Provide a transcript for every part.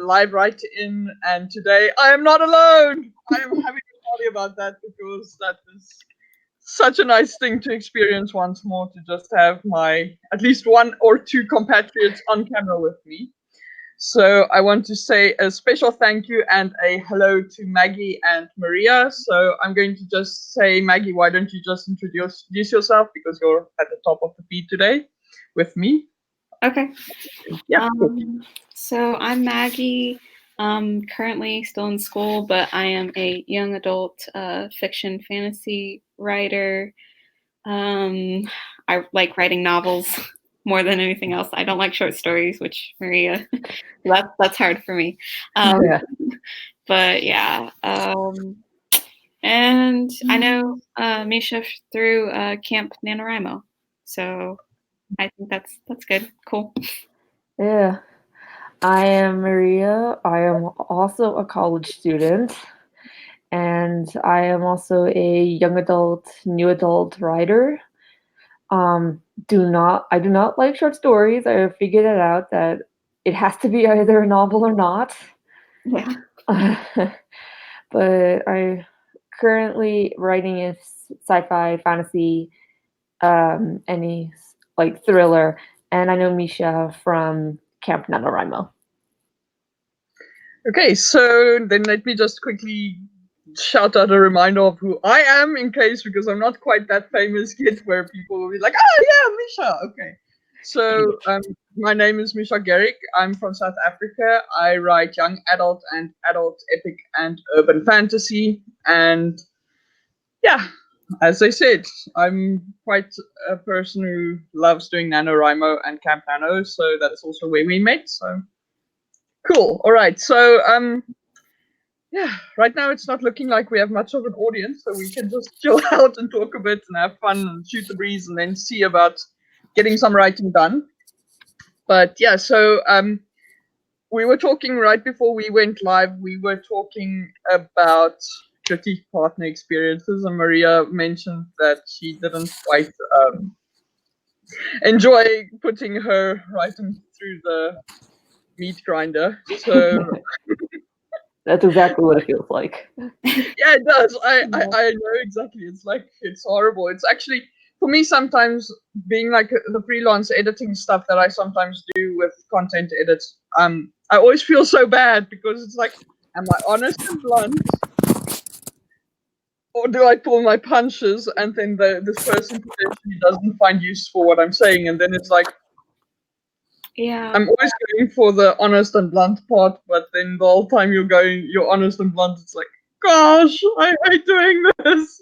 live right in, and today I am not alone. I am having a party about that because that is such a nice thing to experience once more, to just have my at least one or two compatriots on camera with me. So I want to say a special thank you and a hello to Maggie and Maria. So I'm going to just say, Maggie, why don't you just introduce yourself, because you're at the top of the feed today with me. Okay. Yeah. So I'm Maggie. Currently still in school, but I am a young adult fiction fantasy writer. I like writing novels more than anything else. I don't like short stories, which Maria, that's hard for me. Yeah. But yeah. And I know Misha through Camp NaNoWriMo. So I think that's good. Cool. Yeah. I am Maria. I am also a college student, and I am also a young adult, new adult writer. I do not like short stories. I have figured it out that it has to be either a novel or not. Yeah. But I currently writing is sci-fi, fantasy, any like thriller, and I know Misha from Camp NaNoWriMo. Okay, so then let me just quickly shout out a reminder of who I am, in case, because I'm not quite that famous yet, where people will be like, "Oh yeah, Misha." Okay, so my name is Misha Garrick. I'm from South Africa. I write young adult and adult epic and urban fantasy, and yeah, as I said, I'm quite a person who loves doing NaNoWriMo and Camp Nano, so that's also where we met. So cool. All right. So yeah, right now it's not looking like we have much of an audience, so we can just chill out and talk a bit and have fun and shoot the breeze and then see about getting some writing done. But yeah, so we were talking right before we went live, we were talking about critique partner experiences, and Maria mentioned that she didn't quite enjoy putting her writing through the meat grinder. So That's exactly what it feels like. yeah, it does. I know exactly. It's like, it's horrible. It's actually, for me, sometimes being like the freelance editing stuff that I sometimes do with content edits, I always feel so bad, because it's like, am I honest and blunt, or do I pull my punches, and then this person potentially doesn't find use for what I'm saying, and then it's like, Yeah. I'm always going for the honest and blunt part, but then the whole time you're honest and blunt, it's like, gosh, I hate doing this.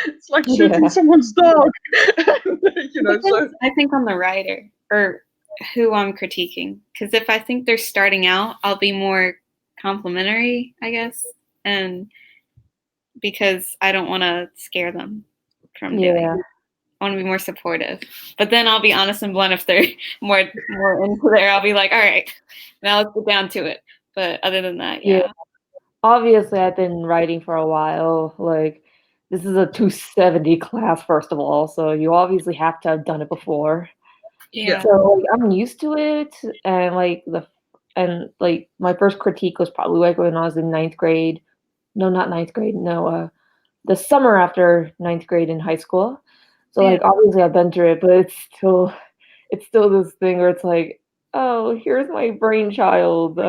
It's like shooting Yeah. someone's dog. So I think on the writer or who I'm critiquing, because if I think they're starting out, I'll be more complimentary, I guess, and because I don't want to scare them from doing it. I want to be more supportive. But then I'll be honest and blunt if they're more into there. I'll be like, all right, now let's get down to it. But other than that, yeah. Obviously, I've been writing for a while. Like, this is a 270 class, first of all, so you obviously have to have done it before. Yeah. So like, I'm used to it, and like my first critique was probably like when I was in ninth grade. No, not ninth grade. No, the summer after ninth grade in high school. So like obviously I've been through it, but it's still this thing where it's like, oh, here's my brainchild.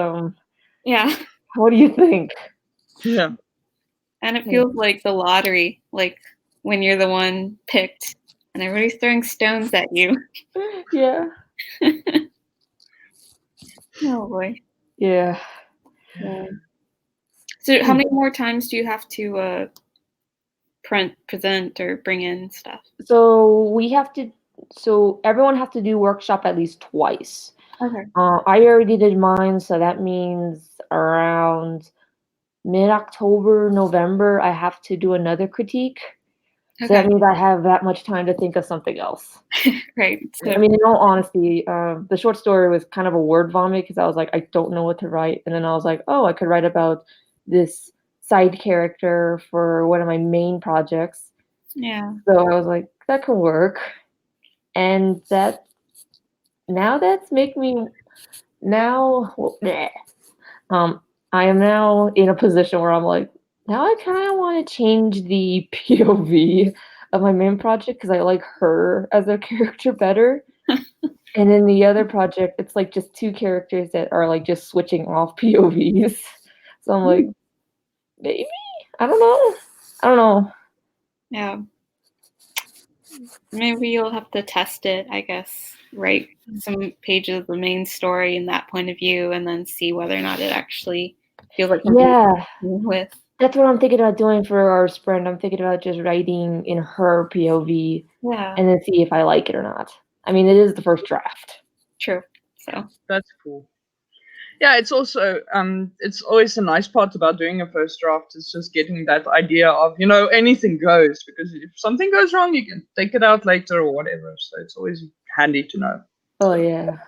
Yeah. What do you think? Yeah. And it feels like the lottery, like when you're the one picked and everybody's throwing stones at you. Yeah. Oh boy. Yeah. So how many more times do you have to present or bring in stuff? So everyone has to do workshop at least twice. Okay. I already did mine, so that means around mid-October, November, I have to do another critique. So that means I have that much time to think of something else. Right. So, I mean, in all honesty, the short story was kind of a word vomit because I was like, I don't know what to write. And then I was like, oh, I could write about this side character for one of my main projects. yeah. So I was like, that can work. And that's make me now. Well, I am now in a position where I'm like, now I kind of want to change the POV of my main project because I like her as a character better. And in the other project, it's like just two characters that are like just switching off POVs. So I'm like, maybe? I don't know. I don't know. Yeah. Maybe you'll have to test it, I guess. Write some pages of the main story in that point of view and then see whether or not it actually feels like something Yeah. with. That's what I'm thinking about doing for our sprint. I'm thinking about just writing in her POV Yeah. and then see if I like it or not. I mean, it is the first draft. True. So That's cool. Yeah, it's also it's always a nice part about doing a first draft is just getting that idea of, you know, anything goes, because if something goes wrong, you can take it out later or whatever. So it's always handy to know. Oh yeah.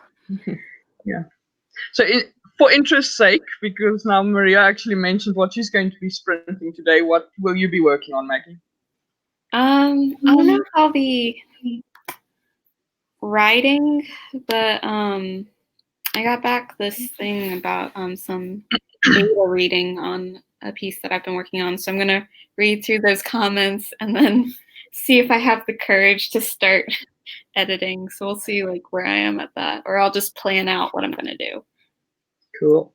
Yeah. So for interest's sake, because now Maria actually mentioned what she's going to be sprinting today, what will you be working on, Maggie? I don't know if I'll be writing, but I got back this thing about some data reading on a piece that I've been working on. So I'm gonna read through those comments and then see if I have the courage to start editing. So we'll see like where I am at that, or I'll just plan out what I'm gonna do. Cool.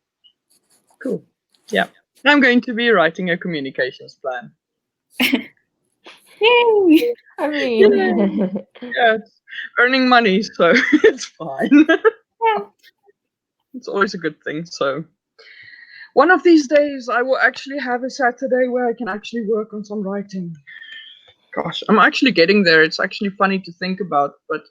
Cool. Yeah. I'm going to be writing a communications plan. Yay! I mean, Yeah, it's earning money, so it's fine. Yeah. It's always a good thing. So one of these days, I will actually have a Saturday where I can actually work on some writing. Gosh, I'm actually getting there. It's actually funny to think about, but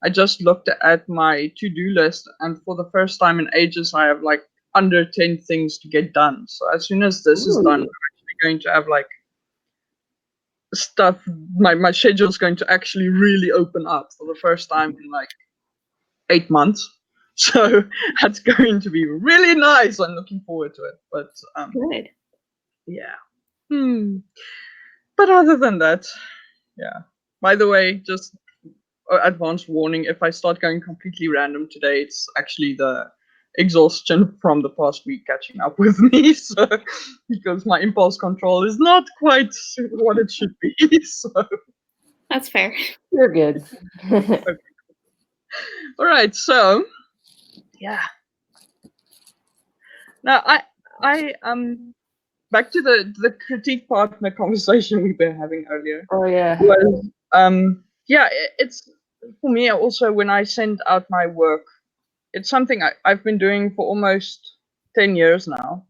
I just looked at my to-do list, and for the first time in ages, I have like under 10 things to get done. So as soon as this is done, I'm actually going to have like stuff. My schedule is going to actually really open up for the first time in like 8 months. So that's going to be really nice. I'm looking forward to it. But Good. yeah. But other than that, yeah. By the way, just advance warning, if I start going completely random today, it's actually the exhaustion from the past week catching up with me. So because my impulse control is not quite what it should be. So That's fair. you're good. all right, so yeah. Now I back to the critique partner conversation we were having earlier. Oh yeah. Was yeah, it's for me also when I send out my work, it's something I've been doing for almost 10 years now.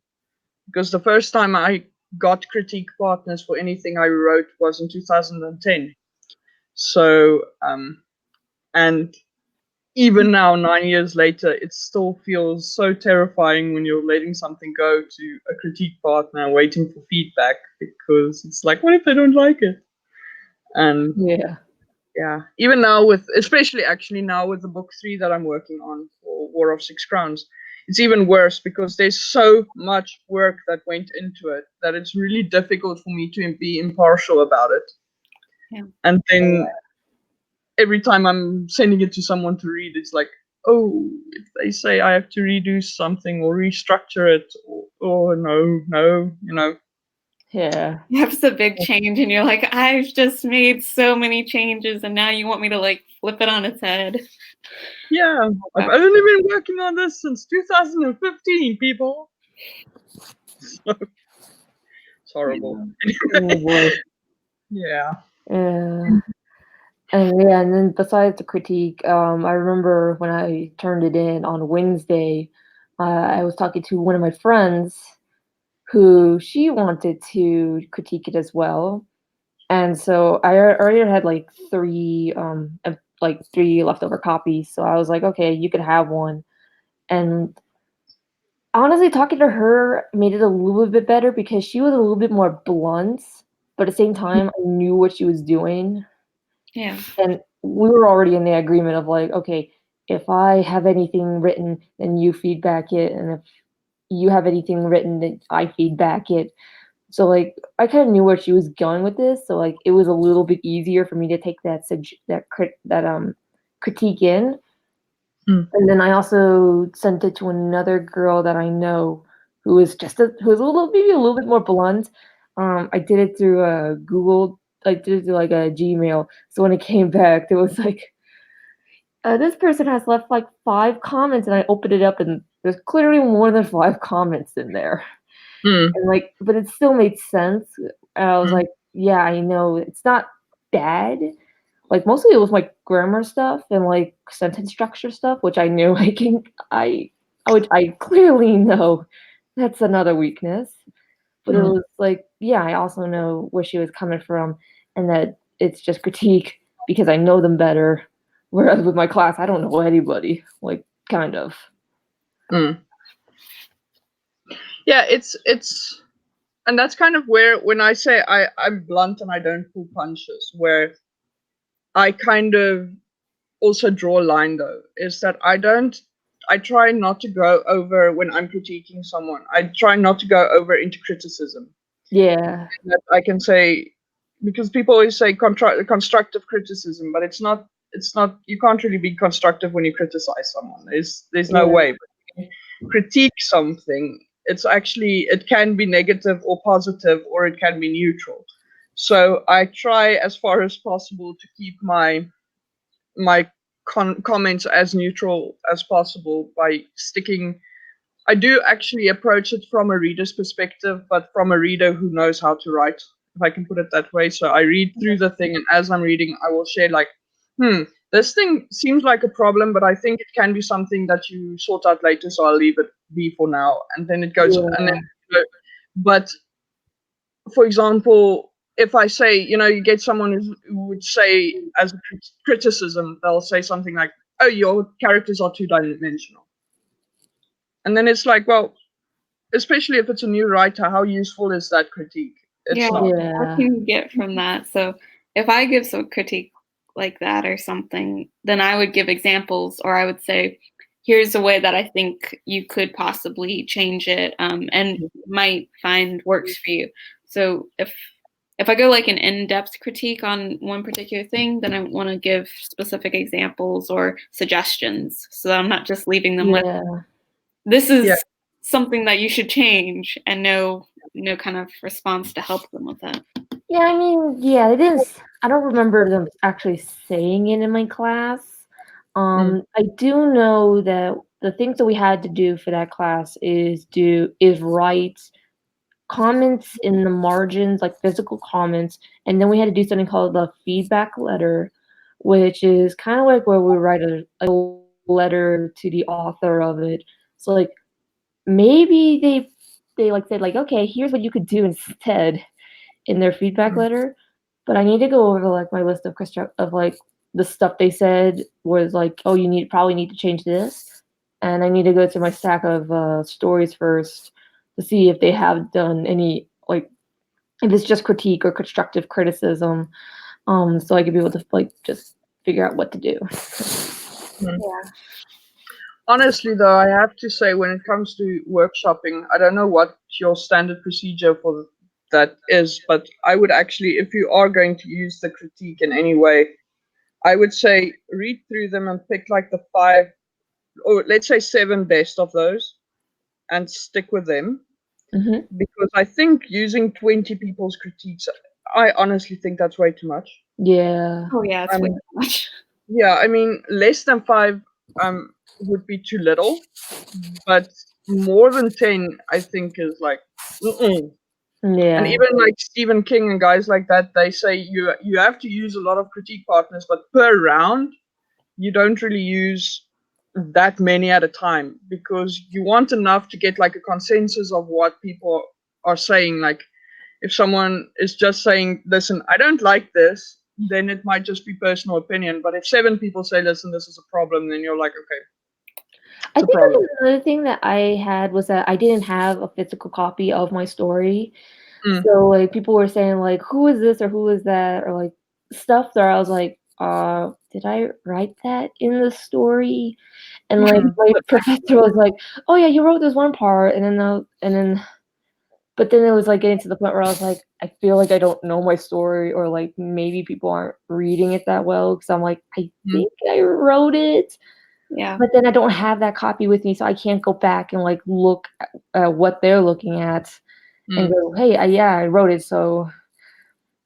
Because the first time I got critique partners for anything I wrote was in 2010. So and even now, 9 years later, it still feels so terrifying when you're letting something go to a critique partner waiting for feedback, because it's like, what if they don't like it? And Yeah. even now especially actually now with the book 3 that I'm working on for War of Six Crowns, it's even worse because there's so much work that went into it that it's really difficult for me to be impartial about it. Yeah. And then every time I'm sending it to someone to read, it's like, oh, if they say I have to redo something or restructure it, or no, you know. Yeah. That's a big change, and you're like, I've just made so many changes, and now you want me to like flip it on its head. Yeah, I've only been working on this since 2015, people. So, it's horrible. Oh boy. Yeah. And then besides the critique, I remember when I turned it in on Wednesday, I was talking to one of my friends who she wanted to critique it as well. And so I already had like three leftover copies. So I was like, okay, you could have one. And honestly, talking to her made it a little bit better because she was a little bit more blunt, but at the same time, I knew what she was doing. Yeah. And we were already in the agreement of like, okay, if I have anything written, then you feedback it, and if you have anything written, then I feedback it. So like, I kind of knew where she was going with this, so like, it was a little bit easier for me to take that critique in. And then I also sent it to another girl that I know who was maybe a little bit more blunt. I did it through Google. I did it through like a Gmail. So when it came back, there was like, this person has left like 5 comments, and I opened it up, and there's clearly more than 5 comments in there. Mm. And like, but it still made sense. And I was like, yeah, I know it's not bad. Like mostly it was like grammar stuff and like sentence structure stuff, which I knew I clearly know that's another weakness. But it was like, yeah, I also know where she was coming from, and that it's just critique because I know them better. Whereas with my class, I don't know anybody, like kind of. Yeah, it's and that's kind of where, when I say I'm blunt and I don't pull punches, where I kind of also draw a line though, is that I try not to go over when I'm critiquing someone. I try not to go over into criticism. Yeah. That I can say, because people always say constructive criticism, but it's not, you can't really be constructive when you criticize someone. There's no way. But when you critique something, it's actually, it can be negative or positive, or it can be neutral. So I try as far as possible to keep my comments as neutral as possible by sticking. I do actually approach it from a reader's perspective, but from a reader who knows how to write, if I can put it that way. So I read through the thing, and as I'm reading, I will share like, this thing seems like a problem, but I think it can be something that you sort out later, so I'll leave it be for now. And then it goes, and then, but for example, if I say, you get someone who would say as a criticism, they'll say something like, "Oh, your characters are two-dimensional," and then it's like, well, especially if it's a new writer, how useful is that critique? It's not. I can get from that. So if I give some critique like that or something, then I would give examples, or I would say, here's a way that I think you could possibly change it, and might find works for you. So if I go like an in-depth critique on one particular thing, then I want to give specific examples or suggestions, so that I'm not just leaving them with, this is something that you should change, and no kind of response to help them with that. Yeah, I mean, yeah, it is. I don't remember them actually saying it in my class. I do know that the things that we had to do for that class is write comments in the margins, like physical comments, and then we had to do something called the feedback letter, which is kind of like where we write a letter to the author of it. So like maybe they like said like, okay, here's what you could do instead in their feedback letter. But I need to go over like my list of like the stuff they said was like, oh, probably need to change this, and I need to go to my stack of stories first to see if they have done any, like, if it's just critique or constructive criticism, so I could be able to like just figure out what to do. Yeah. Honestly, though, I have to say, when it comes to workshopping, I don't know what your standard procedure for that is, but I would actually, if you are going to use the critique in any way, I would say read through them and pick like the 5, or let's say 7 best of those, and stick with them. Because I think using 20 people's critiques, I honestly think that's way too much. Yeah. Oh yeah, it's way too much. Yeah, I mean, less than 5 would be too little, but more than 10, I think, is like, Yeah. And even like Stephen King and guys like that, they say you have to use a lot of critique partners, but per round, you don't really use that many at a time, because you want enough to get like a consensus of what people are saying. Like, if someone is just saying, listen, I don't like this, then it might just be personal opinion. But if 7 people say, listen, this is a problem, then you're like, okay. I think another thing that I had was that I didn't have a physical copy of my story. So like people were saying like, who is this or who is that, or like stuff there. I was like, did I write that in the story? And like my professor was like, oh yeah, you wrote this one part, but then it was like getting to the point where I was like, I feel like I don't know my story, or like maybe people aren't reading it that well, because I'm like, I think I wrote it. Yeah. But then I don't have that copy with me, so I can't go back and like look at what they're looking at and go, hey, I wrote it. So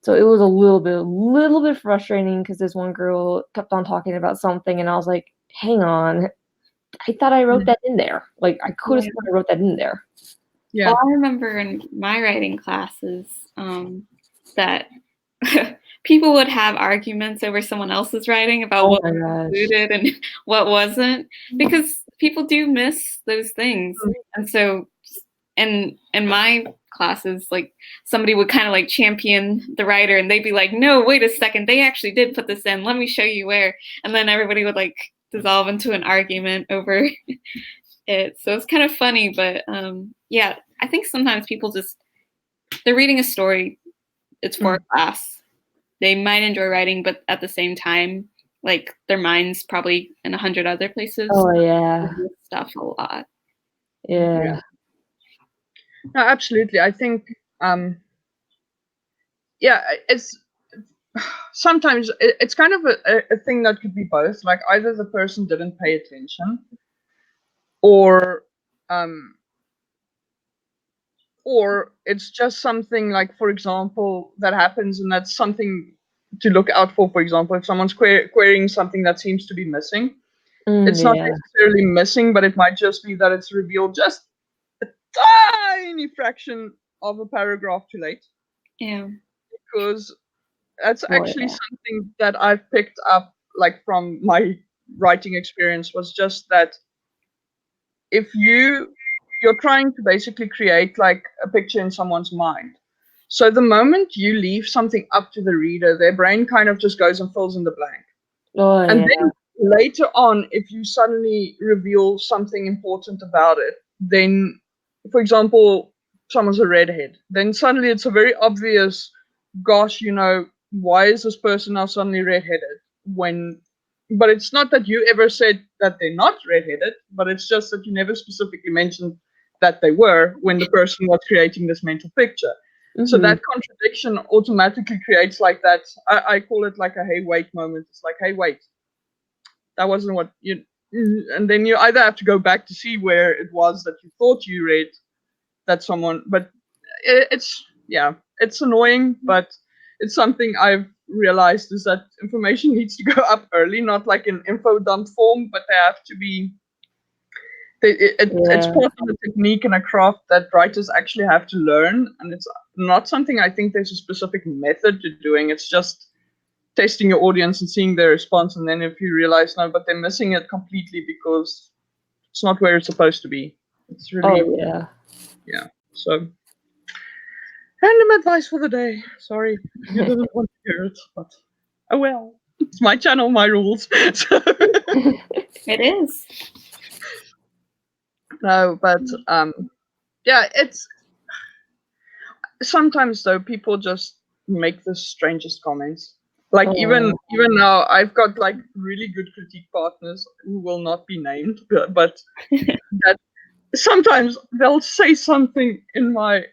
it was a little bit frustrating because this one girl kept on talking about something, and I was like, hang on, I thought I wrote that in there. Like I could have sworn I wrote that in there. Yeah. Well, I remember in my writing classes that people would have arguments over someone else's writing about what was included and what wasn't, because people do miss those things. And so in my classes, like somebody would kind of like champion the writer, and they'd be like, no, wait a second, they actually did put this in, let me show you where. And then everybody would like dissolve into an argument over it. So it's kind of funny, but yeah, I think sometimes people they're reading a story, it's for a class. They might enjoy writing, but at the same time, like their mind's probably in 100 other places. Oh yeah. Stuff a lot. Yeah. No, absolutely. I think it's sometimes it's kind of a thing that could be both. Like either the person didn't pay attention, or it's just something like, for example, that happens, and that's something to look out for. For example, if someone's querying something that seems to be missing, it's not necessarily missing, but it might just be that it's revealed just a tiny fraction of a paragraph too late. Yeah. Because that's actually something that I've picked up, like from my writing experience, was just that if you're trying to basically create like a picture in someone's mind. So the moment you leave something up to the reader, their brain kind of just goes and fills in the blank. And then later on, if you suddenly reveal something important about it, then, for example, someone's a redhead, then suddenly it's a very obvious, gosh, why is this person now suddenly redheaded? But it's not that you ever said that they're not redheaded, but it's just that you never specifically mentioned that they were when the person was creating this mental picture. So that contradiction automatically creates like that. I call it like a hey wait moment. It's like, hey wait, that wasn't what you. And then you either have to go back to see where it was that you thought you read that someone. But it's annoying, but it's something I've realized is that information needs to go up early, not like in info dump form, but they have to be. It's part of a technique and a craft that writers actually have to learn, and it's not something I think there's a specific method to doing. It's just testing your audience and seeing their response, and then if you realize no, but they're missing it completely because it's not where it's supposed to be. It's really So random advice for the day. Sorry, you didn't want to hear it, but oh well. It's my channel, my rules. So. It is. No, but it's sometimes though people just make the strangest comments. Like even now, I've got like really good critique partners who will not be named, but that sometimes they'll say something in my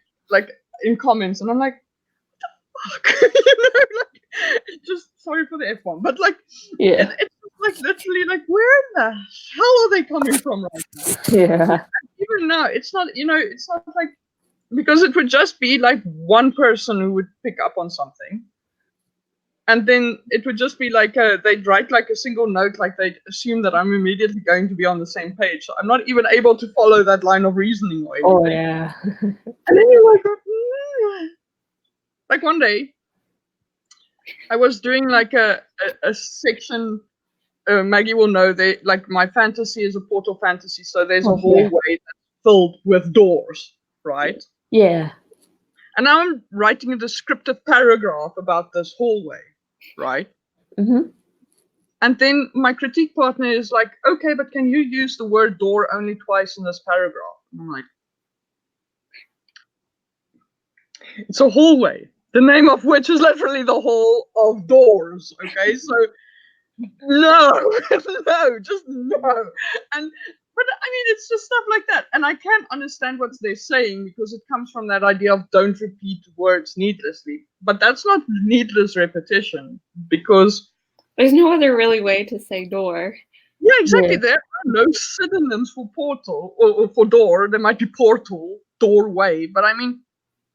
in comments, and I'm like, what the fuck? Just sorry for the F1, but it's like literally like, where in the hell are they coming from right now? Yeah. Even now, it's not it's not like, because it would just be like one person who would pick up on something, and then it would just be like they'd write like a single note, like they'd assume that I'm immediately going to be on the same page. So I'm not even able to follow that line of reasoning or anything. Oh yeah. And then you're like one day, I was doing like a section. Maggie will know, they like my fantasy is a portal fantasy, so there's a hallway that's filled with doors, right? Yeah. And now I'm writing a descriptive paragraph about this hallway, right? Mm-hmm. And then my critique partner is like, okay, but can you use the word door only twice in this paragraph? And I'm like, it's a hallway, the name of which is literally the Hall of Doors, okay? So no, no, just no. But I mean, it's just stuff like that. And I can't understand what they're saying because it comes from that idea of don't repeat words needlessly. But that's not needless repetition, because there's no other really way to say door. Yeah, exactly. Yeah. There are no synonyms for portal or for door. There might be portal, doorway, but I mean,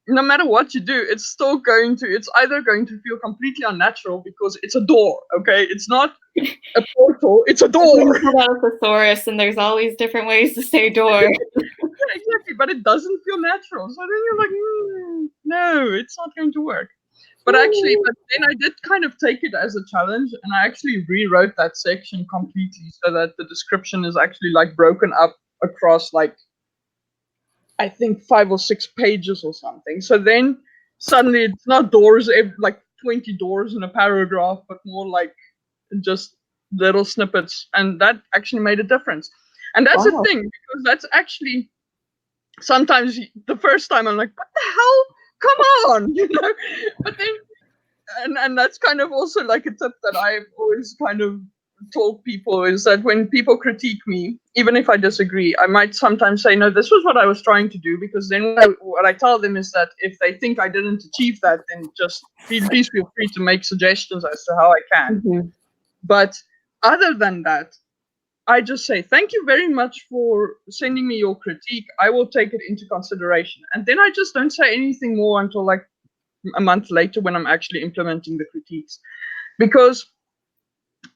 no matter what you do, it's still going to, it's either going to feel completely unnatural because it's a door, okay? It's not a portal, it's a door. Pulled out a thesaurus, and there's always different ways to say door. Yeah, exactly, but it doesn't feel natural. So then you're like, no, it's not going to work. But actually, but then I did kind of take it as a challenge, and I actually rewrote that section completely so that the description is actually like broken up across like, I think 5 or 6 pages or something. So then suddenly it's not doors, like 20 doors in a paragraph, but more like just little snippets, and that actually made a difference. And that's the Wow. thing, because that's actually sometimes the first time I'm like, what the hell? Come on, But then, and that's kind of also like a tip that I've always kind of told people is that when people critique me, even if I disagree, I might sometimes say, no, this was what I was trying to do, because then what I tell them is that if they think I didn't achieve that, then just please feel free to make suggestions as to how I can. Mhm. But other than that, I just say, thank you very much for sending me your critique. I will take it into consideration. And then I just don't say anything more until like a month later when I'm actually implementing the critiques. Because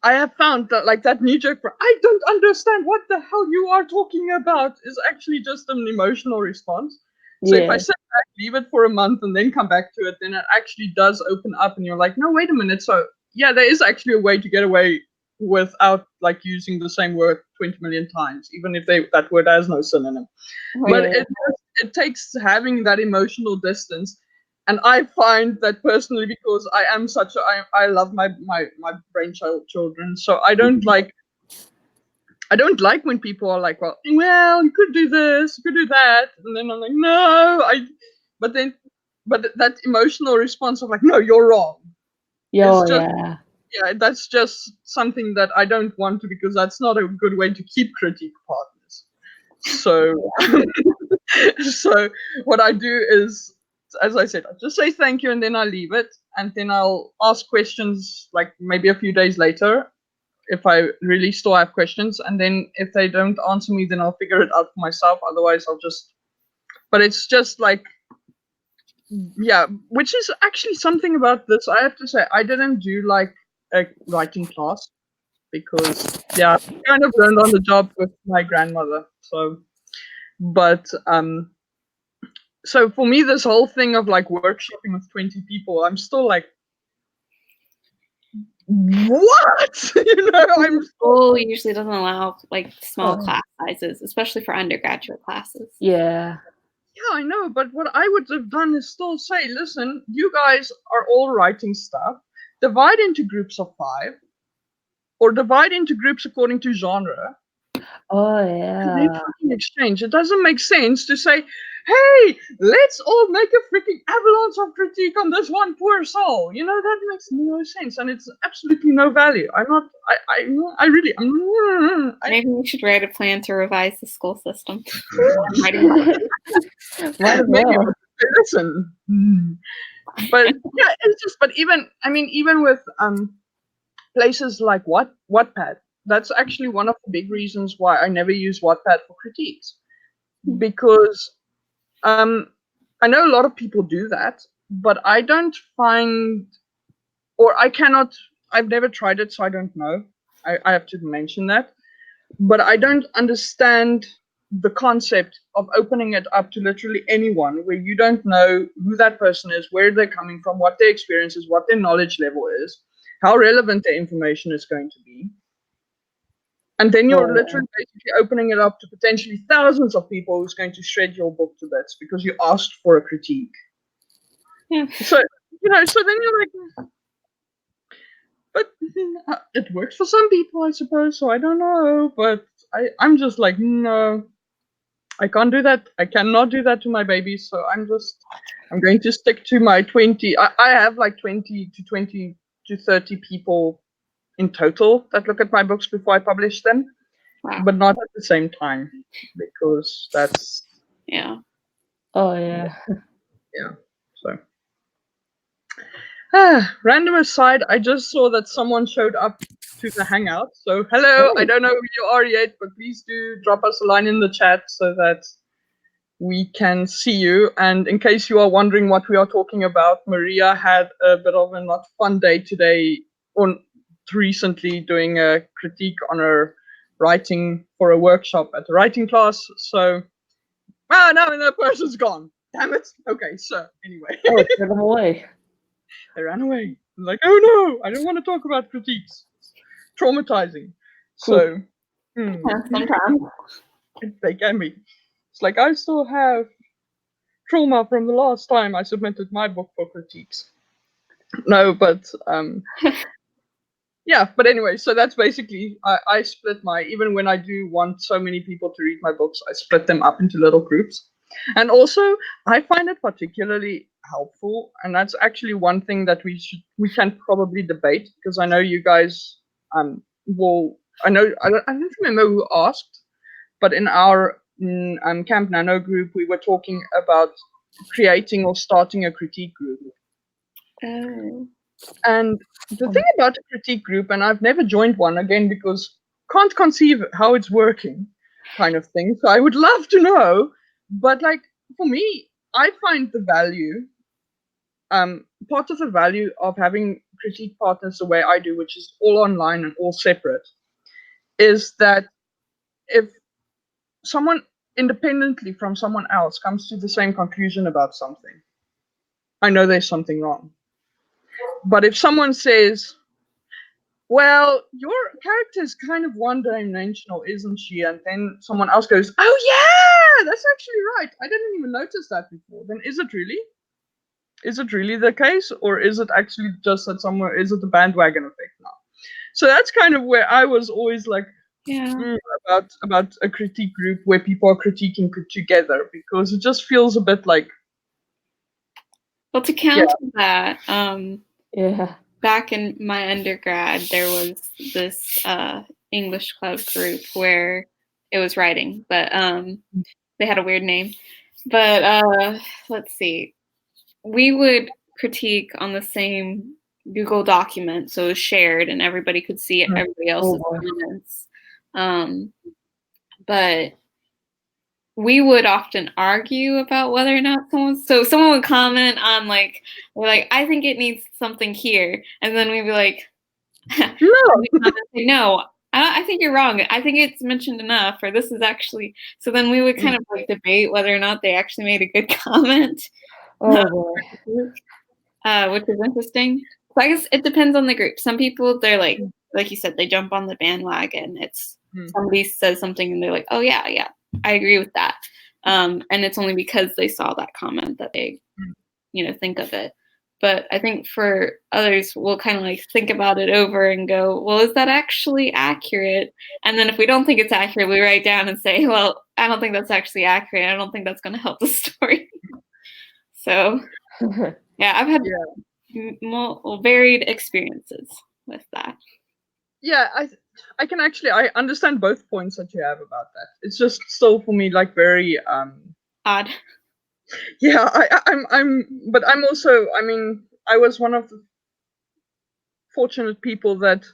I have found that like that knee jerk, I don't understand what the hell you are talking about, is actually just an emotional response. So if I Yeah. sit back, leave it for a month, and then come back to it, then it actually does open up, and you're like, no, wait a minute. So yeah, there is actually a way to get away without like using the same word 20 million times, even if that word has no synonym. But Yeah. it takes having that emotional distance. And I find that personally, because I am such a, I love my brainchild children, so I don't like when people are like, well, you could do this, you could do that, and then I'm like, no, but that emotional response of like, no, you're wrong, Yo, is just, yeah. yeah, that's just something that I don't want to, because that's not a good way to keep critique partners. So, so what I do is, as I said, I just say thank you and then I leave it, and then I'll ask questions like maybe a few days later if I really still have questions, and then if they don't answer me, then I'll figure it out for myself. Otherwise, I'll just. But it's just like, yeah, which is actually something about this. I have to say, I didn't do like a writing class because, yeah, I kind of learned on the job with my grandmother. So, but so for me, this whole thing of like workshopping with 20 people, I'm still like, what? I'm School usually doesn't allow like small Oh. class sizes, especially for undergraduate classes. Yeah. Yeah, I know, but what I would have done is still say, listen, you guys are all writing stuff. Divide into groups of 5, or divide into groups according to genre, Oh, and then yeah. fucking exchange. It doesn't make sense to say, hey, let's all make a freaking avalanche of critique on this one poor soul. That makes no sense, and it's absolutely no value. I really, Maybe we should write a plan to revise the school system. Might as maybe well. listen. But yeah, it's just, but even with places like Wattpad, that's actually one of the big reasons why I never use Wattpad for critiques, because I know a lot of people do that, but I don't find, or I cannot, I've never tried it, so I don't know. I have to mention that, but I don't understand the concept of opening it up to literally anyone, where you don't know who that person is, where they're coming from, what their experience is, what their knowledge level is, how relevant their information is going to be. And then you're literally basically opening it up to potentially thousands of people who's going to shred your book to bits because you asked for a critique. Yeah. So, so then you're like, but it works for some people, I suppose, so I don't know. But I'm just like, no, I can't do that. I cannot do that to my baby. So I'm going to stick to my 20. I have like 20 to 30 people in total that look at my books before I publish them, Wow. but not at the same time, because that's, Yeah. Oh, yeah. yeah. So, Random aside, I just saw that someone showed up to the Hangout. So hello, I don't know who you are yet, but please do drop us a line in the chat so that we can see you. And in case you are wondering what we are talking about, Maria had a bit of a not fun day today, or recently, doing a critique on her writing for a workshop at a writing class. So, no, that person's gone. Damn it. Okay, so anyway. Oh, it scared them away. They ran away. I'm like, oh no, I don't want to talk about critiques. It's traumatizing. So, Sometimes. they can be. It's like, I still have trauma from the last time I submitted my book for critiques. No, but yeah, but anyway, so that's basically, I split even when I do want so many people to read my books, I split them up into little groups. And also, I find it particularly helpful, and that's actually one thing that we can probably debate, because I know you guys will, I don't remember who asked, but in our Camp Nano group, we were talking about creating or starting a critique group. Oh. And the thing about a critique group, and I've never joined one again because can't conceive how it's working, kind of thing. So I would love to know, but like for me, I find the value, part of the value of having critique partners the way I do, which is all online and all separate, is that if someone independently from someone else comes to the same conclusion about something, I know there's something wrong. But if someone says, well, your character is kind of one-dimensional, isn't she? And then someone else goes, oh yeah, that's actually right. I didn't even notice that before. Then is it really? Is it really the case? Or is it actually just that somewhere, is it the bandwagon effect now? So that's kind of where I was always like, about a critique group where people are critiquing together, because it just feels a bit like. Well, to counter that, Yeah. back in my undergrad, there was this English club group where it was writing, but they had a weird name. But let's see, we would critique on the same Google document, so it was shared and everybody could see it, everybody else's comments. But we would often argue about whether or not someone would comment on like, we're like, I think it needs something here, and then we'd be like, no, I think you're wrong. I think it's mentioned enough, or this is actually. So then we would kind of like debate whether or not they actually made a good comment. Oh boy. Which is interesting. So I guess it depends on the group. Some people, they're like you said, they jump on the bandwagon. It's somebody says something and they're like, oh yeah, I agree with that. And it's only because they saw that comment that they, think of it. But I think for others, we'll kind of like think about it over and go, well, is that actually accurate? And then if we don't think it's accurate, we write down and say, well, I don't think that's actually accurate. I don't think that's going to help the story. So yeah, I've had varied experiences with that. Yeah, I can actually, I understand both points that you have about that. It's just still for me like very odd. Yeah, but I'm also, I mean, I was one of the fortunate people that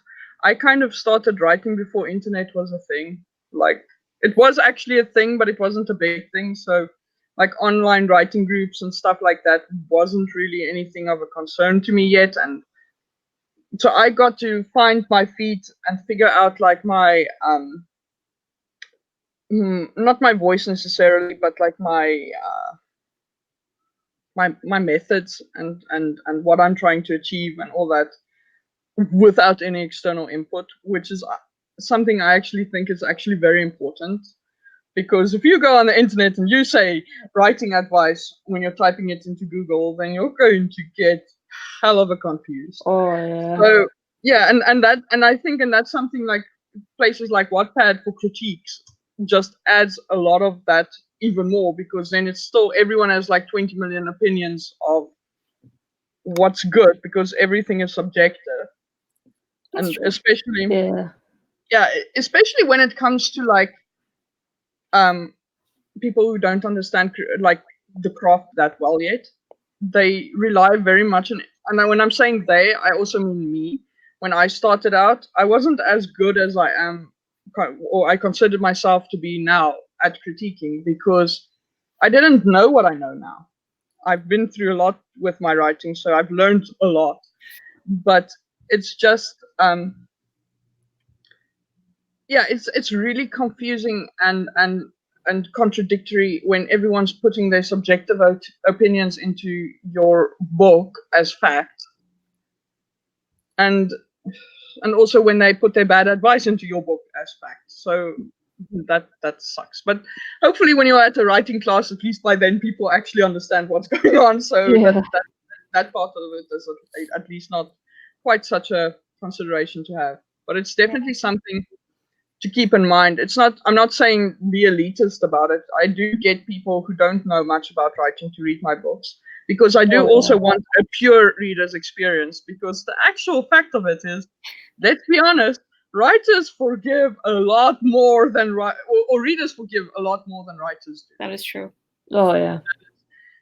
I kind of started writing before internet was a thing. Like, it was actually a thing, but it wasn't a big thing. So, like, online writing groups and stuff like that wasn't really anything of a concern to me yet. And so I got to find my feet and figure out, like, my, not my voice necessarily, but like my methods and what I'm trying to achieve and all that without any external input, which is something I actually think is actually very important. Because if you go on the internet and you say writing advice when you're typing it into Google, then you're going to get hell of a confused. Oh yeah. So yeah, and I think that's something like places like Wattpad for critiques just adds a lot of that even more, because then it's still, everyone has like 20 million opinions of what's good, because everything is subjective. That's and true. especially especially when it comes to like people who don't understand like the craft that well yet. they rely very much on, and when I'm saying they, I also mean me. When I started out, I wasn't as good as I am, or I considered myself to be now at critiquing, because I didn't know what I know now. I've been through a lot with my writing, so I've learned a lot. But it's just, yeah, it's really confusing and contradictory when everyone's putting their subjective opinions into your book as fact, and also when they put their bad advice into your book as fact. So that sucks. But hopefully, when you're at a writing class, at least by then people actually understand what's going on. So Yeah. that part of it is at least not quite such a consideration to have. But it's definitely something to keep in mind. It's not, I'm not saying be elitist about it. I do get people who don't know much about writing to read my books, because I do also want a pure reader's experience, because the actual fact of it is, let's be honest, writers forgive a lot more than or readers forgive a lot more than writers do. That is true. Oh yeah.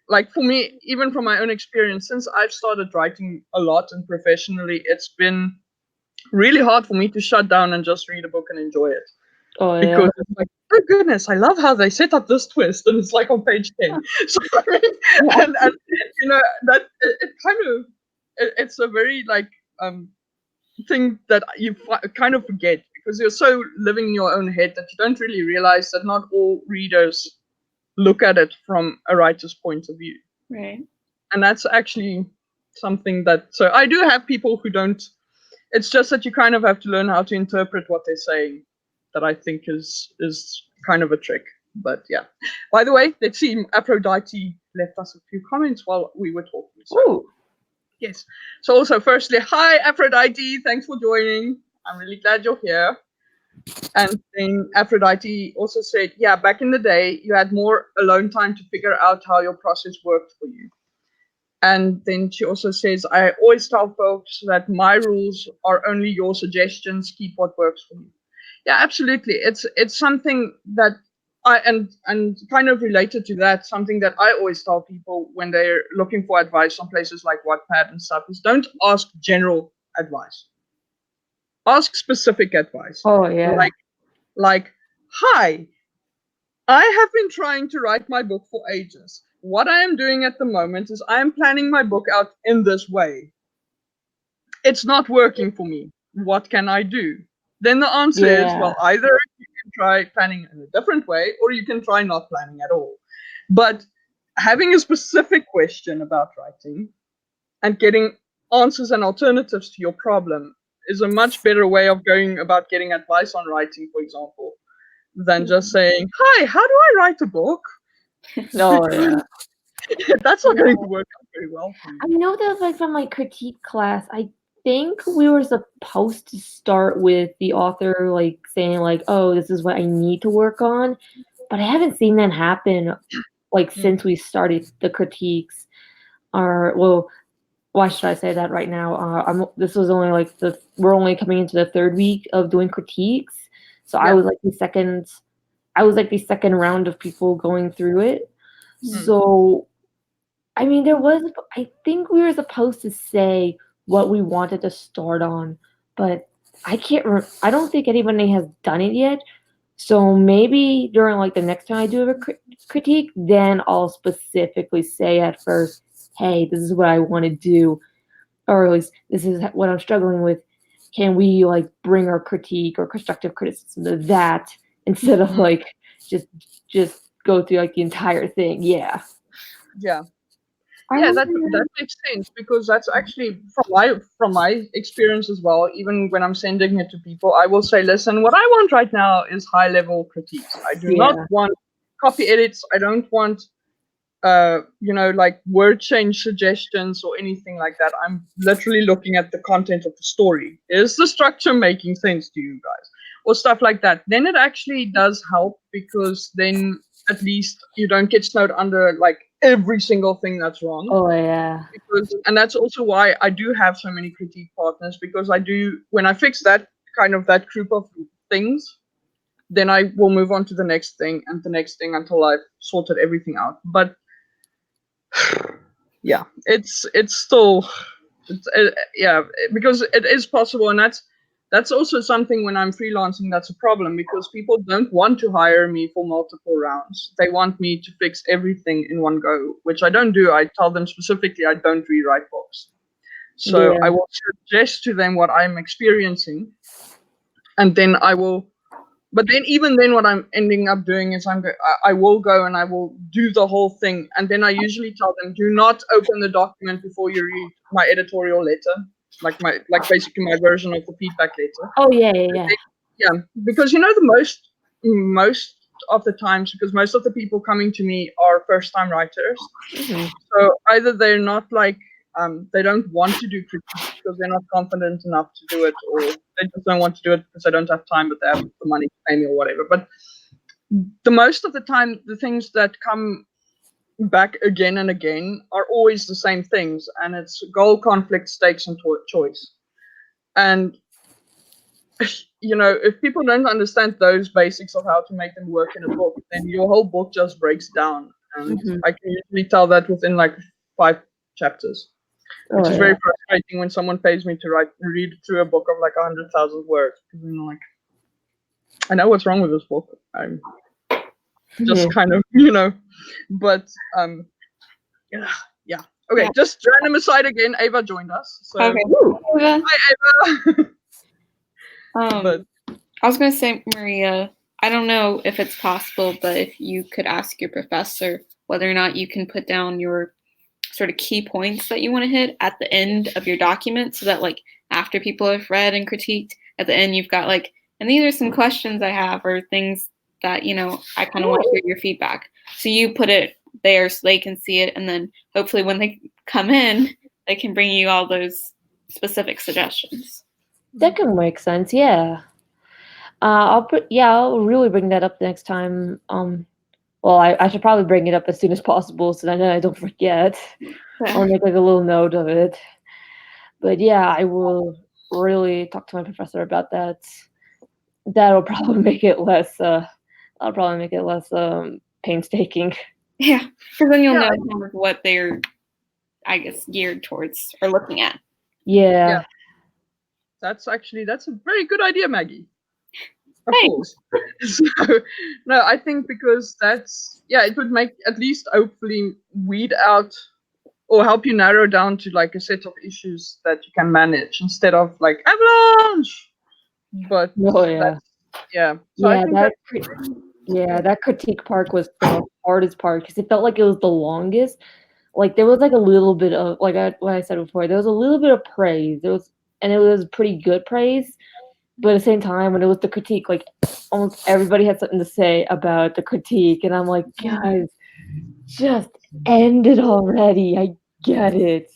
Like for me, even from my own experience, since I've started writing a lot and professionally, it's been really hard for me to shut down and just read a book and enjoy it. Oh yeah. Because it's like, oh goodness, I love how they set up this twist, and it's like on page 10. So I mean, and you know, that it kind of, it's a very like thing that you kind of forget, because you're so living in your own head that you don't really realize that not all readers look at it from a writer's point of view. Right. And that's actually something that, so I do have people who don't, it's just that you kind of have to learn how to interpret what they're saying, that I think is kind of a trick. But yeah. By the way, let's see, Aphrodite left us a few comments while we were talking. So, Ooh. yes. So also, firstly, hi Aphrodite, thanks for joining. I'm really glad you're here. And then Aphrodite also said, yeah, back in the day, you had more alone time to figure out how your process worked for you. And then she also says, I always tell folks that my rules are only your suggestions. Keep what works for you. Yeah, absolutely. It's something that I, and kind of related to that, something that I always tell people when they're looking for advice on places like Wattpad and stuff is, don't ask general advice. Ask specific advice. Oh yeah. Like, hi, I have been trying to write my book for ages. What I am doing at the moment is I am planning my book out in this way. It's not working for me. What can I do? Then the answer is, well, either you can try planning in a different way, or you can try not planning at all. But having a specific question about writing and getting answers and alternatives to your problem is a much better way of going about getting advice on writing, for example, than just saying, hi, how do I write a book? Oh yeah. That's not going to work out very well for you. I know that like from my critique class, I think we were supposed to start with the author like saying like, oh, this is what I need to work on, but I haven't seen that happen like since we started the critiques. Or well, why should I say that right now? This was only like we're only coming into the third week of doing critiques, so I was like the second round of people going through it. So I mean, I think we were supposed to say what we wanted to start on, but I don't think anybody has done it yet. So maybe during like the next time I do a critique, then I'll specifically say at first, hey, this is what I want to do, or at least this is what I'm struggling with. Can we like bring our critique or constructive criticism to that instead of like just go through like the entire thing? Yeah. Yeah. Yeah, that makes sense, because that's actually from my experience as well. Even when I'm sending it to people, I will say, listen, what I want right now is high level critiques. I do not want copy edits. I don't want like word change suggestions or anything like that. I'm literally looking at the content of the story. Is the structure making sense to you guys? Or stuff like that. Then it actually does help, because then at least you don't get snowed under like every single thing that's wrong. Oh yeah. And that's also why I do have so many critique partners, because I do, when I fix that group of things, then I will move on to the next thing and the next thing until I've sorted everything out. But yeah, it's still, yeah, because it is possible, and that's also something when I'm freelancing that's a problem, because people don't want to hire me for multiple rounds. They want me to fix everything in one go, which I don't do. I tell them specifically I don't rewrite books. So Yeah. I will suggest to them what I'm experiencing, and then I will. But then, even then, what I'm ending up doing is I will go and I will do the whole thing, and then I usually tell them, do not open the document before you read my editorial letter, like basically my version of the feedback letter. Oh yeah, yeah, yeah. Yeah, because the most of the times, because most of the people coming to me are first time writers, Mhm. so either they're not like they don't want to do critiques because they're not confident enough to do it, or they just don't want to do it because they don't have time, but they have the money to pay me or whatever. But the most of the time, the things that come back again and again are always the same things, and it's goal, conflict, stakes, and choice. And if people don't understand those basics of how to make them work in a book, then your whole book just breaks down. And Mhm. I can usually tell that within like 5 chapters, which Oh is yeah. very frustrating when someone pays me to read through a book of like 100,000 words. Because I'm like, I know what's wrong with this book. I'm just Mhm. kind of, but yeah. Okay, Yeah. just random aside again. Ava joined us. So Okay. Woo. Ava, hi, Ava. But I was going to say, Maria, I don't know if it's possible, but if you could ask your professor whether or not you can put down your sort of key points that you want to hit at the end of your document, so that like after people have read and critiqued, at the end you've got like, and these are some questions I have, or things that I kind of want to hear your feedback. So you put it there so they can see it, and then hopefully when they come in, they can bring you all those specific suggestions. That can make sense. Yeah. I'll really bring that up next time. Well, I should probably bring it up as soon as possible so that I don't forget. I'll make like a little note of it. But yeah, I will really talk to my professor about that. That'll probably make it less. I'll probably make it less painstaking. Yeah, because then you'll Yeah. know kind of what they're, I guess, geared towards or looking at. Yeah. that's a very good idea, Maggie. Of Thanks. course. So, no, I think because it would make, at least hopefully, weed out or help you narrow down to like a set of issues that you can manage instead of like avalanche. But Oh yeah. So I Yeah, think that critique part was the hardest part because it felt like it was the longest. Like there was like a little bit of what I said before. There was a little bit of praise. And it was pretty good praise. But at the same time, when it was the critique, like almost everybody had something to say about the critique, and I'm like, guys, just end it already. I get it.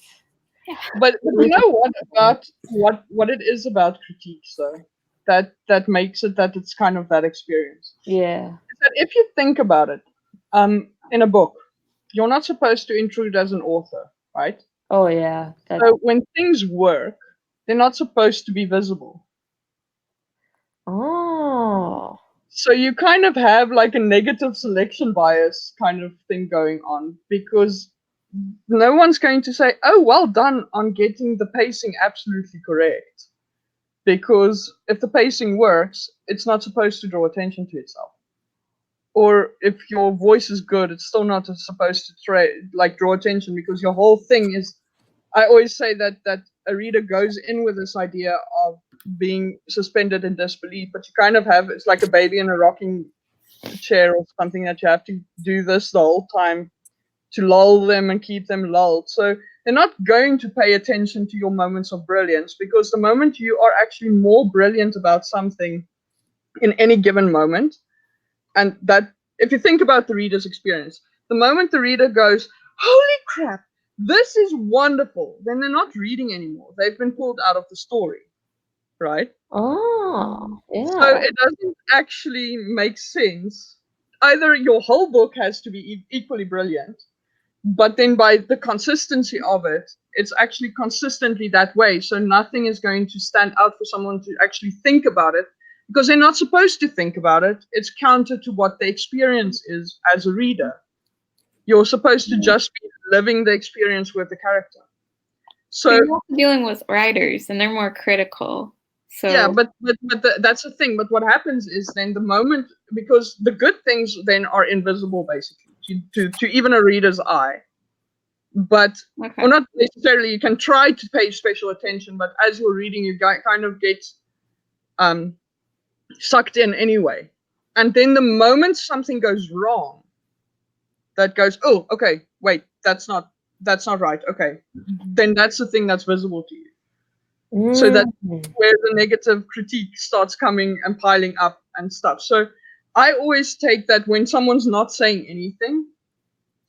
But you know what about what it is about critiques though that makes it that it's kind of that experience. Yeah. Is that if you think about it, in a book, you're not supposed to intrude as an author, right? Oh yeah. So when things work, they're not supposed to be visible. Oh. So you kind of have like a negative selection bias kind of thing going on, because no one's going to say, "Oh, well done on getting the pacing absolutely correct." Because if the pacing works, it's not supposed to draw attention to itself. Or if your voice is good, it's still not supposed to draw attention, because your whole thing is. I always say that a reader goes in with this idea of being suspended in disbelief, but you kind of have, it's like a baby in a rocking chair or something, that you have to do this the whole time to lull them and keep them lulled. So they're not going to pay attention to your moments of brilliance, because the moment you are actually more brilliant about something in any given moment, and that, if you think about the reader's experience, the moment the reader goes, "Holy crap, this is wonderful," then they're not reading anymore. They've been pulled out of the story, right? Oh. So Yeah. it doesn't actually make sense. Either your whole book has to be equally brilliant, but then by the consistency of it, it's actually consistently that way. So nothing is going to stand out for someone to actually think about it, because they're not supposed to think about it. It's counter to what the experience is as a reader. You're supposed to just be living the experience with the character. So you're also dealing with writers, and they're more critical. So yeah, but that's the thing. But what happens is then the moment, because the good things then are invisible basically to even a reader's eye. But okay. or not necessarily. You can try to pay special attention, but as you're reading, you kind of get sucked in anyway. And then the moment something goes wrong, that goes, oh, okay, wait, that's not right. Okay, then that's the thing that's visible to you. So that's where the negative critique starts coming and piling up and stuff. So I always take that when someone's not saying anything,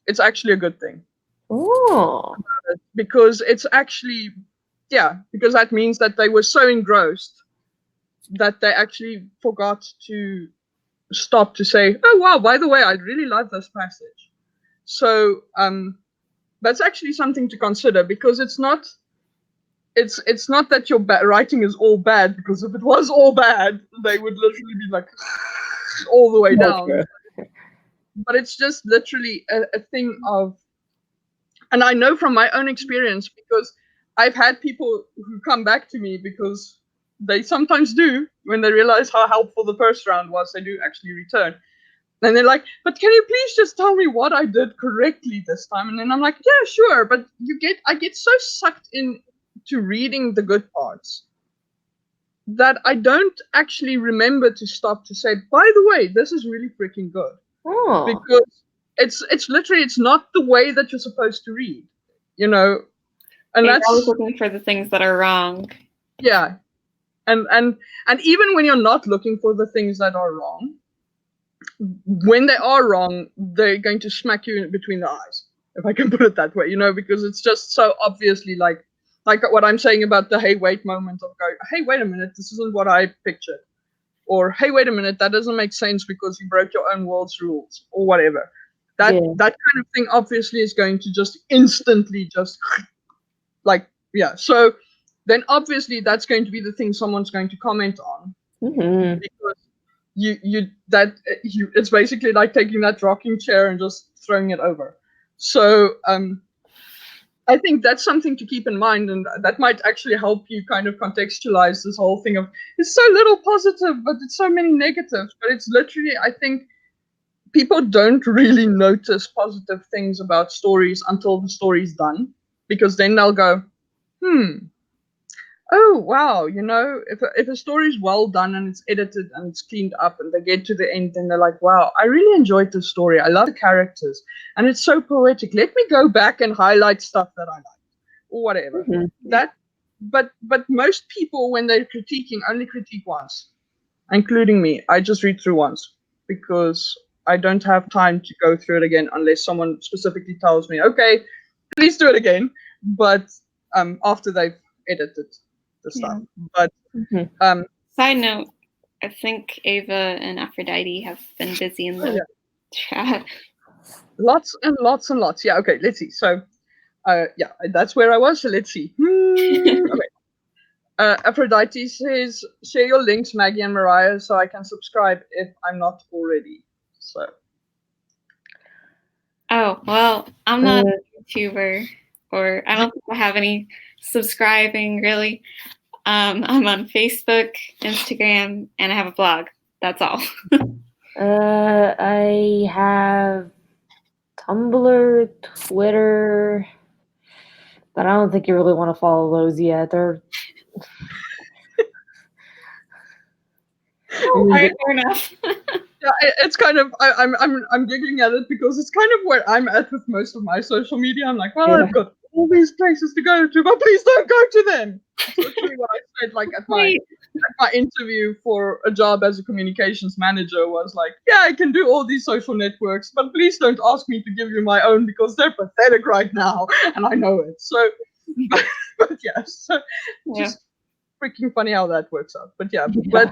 it's actually a good thing. Oh. Because it's actually, because that means that they were so engrossed that they actually forgot to stop to say, oh wow, by the way, I really like this passage. So that's actually something to consider, because it's not that your writing is all bad, because if it was all bad, they would literally be like all the way down. But it's just literally a thing of, and I know from my own experience, because I've had people who come back to me, because they sometimes do, when they realize how helpful the first round was, they do actually return. And they're like, but can you please just tell me what I did correctly this time? And then I'm like, yeah, sure. But I get so sucked in to reading the good parts that I don't actually remember to stop to say, by the way, this is really freaking good. Oh. Because it's literally, it's not the way that you're supposed to read, and you're that's always looking for the things that are wrong. Yeah, and even when you're not looking for the things that are wrong, when they are wrong, they're going to smack you between the eyes, if I can put it that way, because it's just so obviously like what I'm saying about the hey wait moment of going, hey wait a minute, this isn't what I pictured, or hey wait a minute, that doesn't make sense because you broke your own world's rules, or whatever. That kind of thing obviously is going to just instantly just so then obviously that's going to be the thing someone's going to comment on, because it's basically like taking that rocking chair and just throwing it over. So I think that's something to keep in mind, and that might actually help you kind of contextualize this whole thing of, it's so little positive but it's so many negatives. But it's literally, I think people don't really notice positive things about stories until the story's done, because then they'll go, oh wow, if a story is well done and it's edited and it's cleaned up and they get to the end and they're like, wow, I really enjoyed this story, I love the characters and it's so poetic, let me go back and highlight stuff that I like, or whatever. But most people, when they're critiquing, only critique once, including me. I just read through once, because I don't have time to go through it again unless someone specifically tells me, okay, please do it again, but after they've edited the stuff. But side note, I think Ava and Aphrodite have been busy in the chat. Lots and lots and lots. Yeah, okay, let's see. So that's where I was. So let's see. Okay. Aphrodite says, share your links, Maggie and Mariah, so I can subscribe if I'm not already. So. Oh, well, I'm not a YouTuber, or I don't think I have any subscribing, really. I'm on Facebook, Instagram, and I have a blog. That's all. I have Tumblr, Twitter, but I don't think you really want to follow those yet. They're all right, fair enough. Yeah, it's kind of, I'm giggling at it because it's kind of where I'm at with most of my social media. I'm like, well, I've got all these places to go to, but please don't go to them. That's literally what I said, like at my interview for a job as a communications manager, was like, yeah, I can do all these social networks, but please don't ask me to give you my own because they're pathetic right now, and I know it. So, but yeah, so just freaking funny how that works out. But but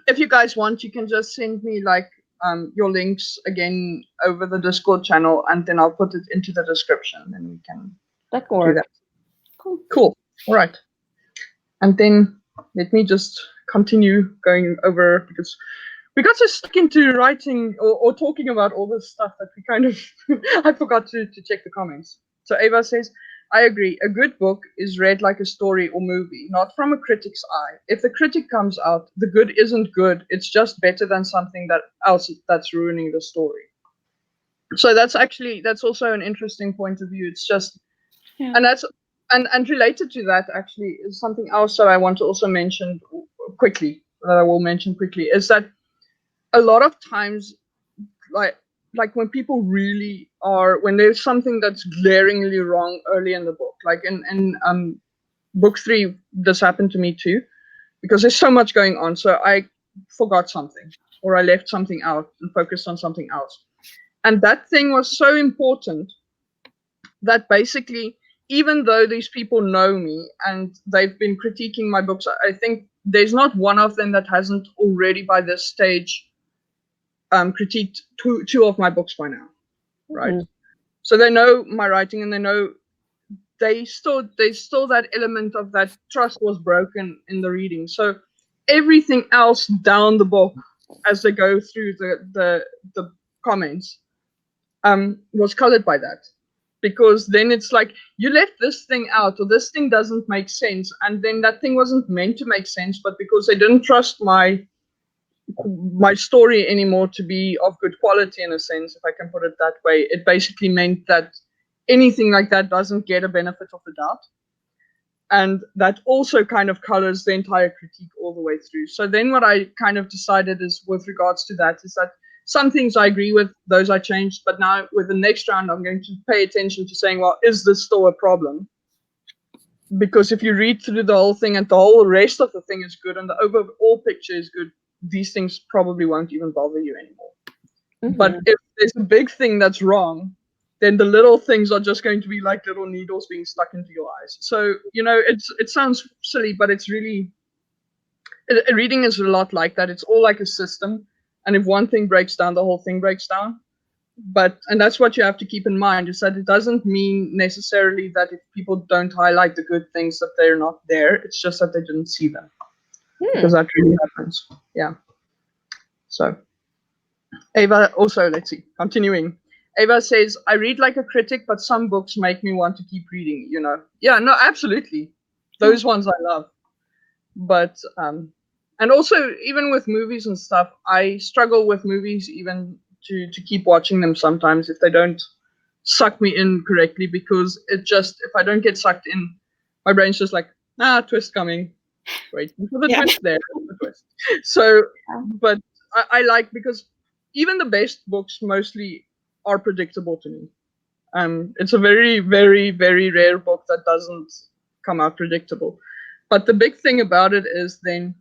if you guys want, you can just send me like your links again over the Discord channel, and then I'll put it into the description, and we can do that. Cool. All right. And then let me just continue going over, because we got so stuck into writing or talking about all this stuff that we kind of I forgot to check the comments. So Ava says, I agree. A good book is read like a story or movie, not from a critic's eye. If the critic comes out, the good isn't good. It's just better than something else that's ruining the story. So that's also an interesting point of view. It's just, Yeah. and that's and related to that actually is something else that I want to also mention quickly. That I will mention quickly is that a lot of times, like when people really are, when there's something that's glaringly wrong early in the book, like in book 3, this happened to me too, because there's so much going on. So I forgot something, or I left something out and focused on something else. And that thing was so important that basically, even though these people know me and they've been critiquing my books, I think there's not one of them that hasn't already by this stage critiqued two of my books by now, right? Mhm. So they know my writing, and they know there's still that element of that trust was broken in the reading. So everything else down the book, as they go through the comments, was colored by that. Because then it's like, you left this thing out, or this thing doesn't make sense, and then that thing wasn't meant to make sense, but because they didn't trust my story anymore to be of good quality, in a sense, if I can put it that way, it basically meant that anything like that doesn't get a benefit of the doubt. And that also kind of colors the entire critique all the way through. So then what I kind of decided is, with regards to that, is that some things I agree with, those I changed, but now with the next round, I'm going to pay attention to saying, well, is this still a problem? Because if you read through the whole thing and the whole rest of the thing is good and the overall picture is good, these things probably won't even bother you anymore. Mhm. But if there's a big thing that's wrong, then the little things are just going to be like little needles being stuck into your eyes. So, it sounds silly, but it's really, reading is a lot like that. It's all like a system. And if one thing breaks down, the whole thing breaks down. And that's what you have to keep in mind, is that it doesn't mean necessarily that if people don't highlight the good things that they're not there. It's just that they didn't see them. Because that really happens. Yeah. So Ava also, let's see, continuing. Ava says, I read like a critic, but some books make me want to keep reading, Yeah, no, absolutely. Those ones I love. But, and also, even with movies and stuff, I struggle with movies even to keep watching them sometimes if they don't suck me in correctly, because if I don't get sucked in, my brain's just like, twist coming. Waiting for the twist there. The twist. So, but I like, because even the best books mostly are predictable to me. It's a very, very, very rare book that doesn't come out predictable. But the big thing about it is then,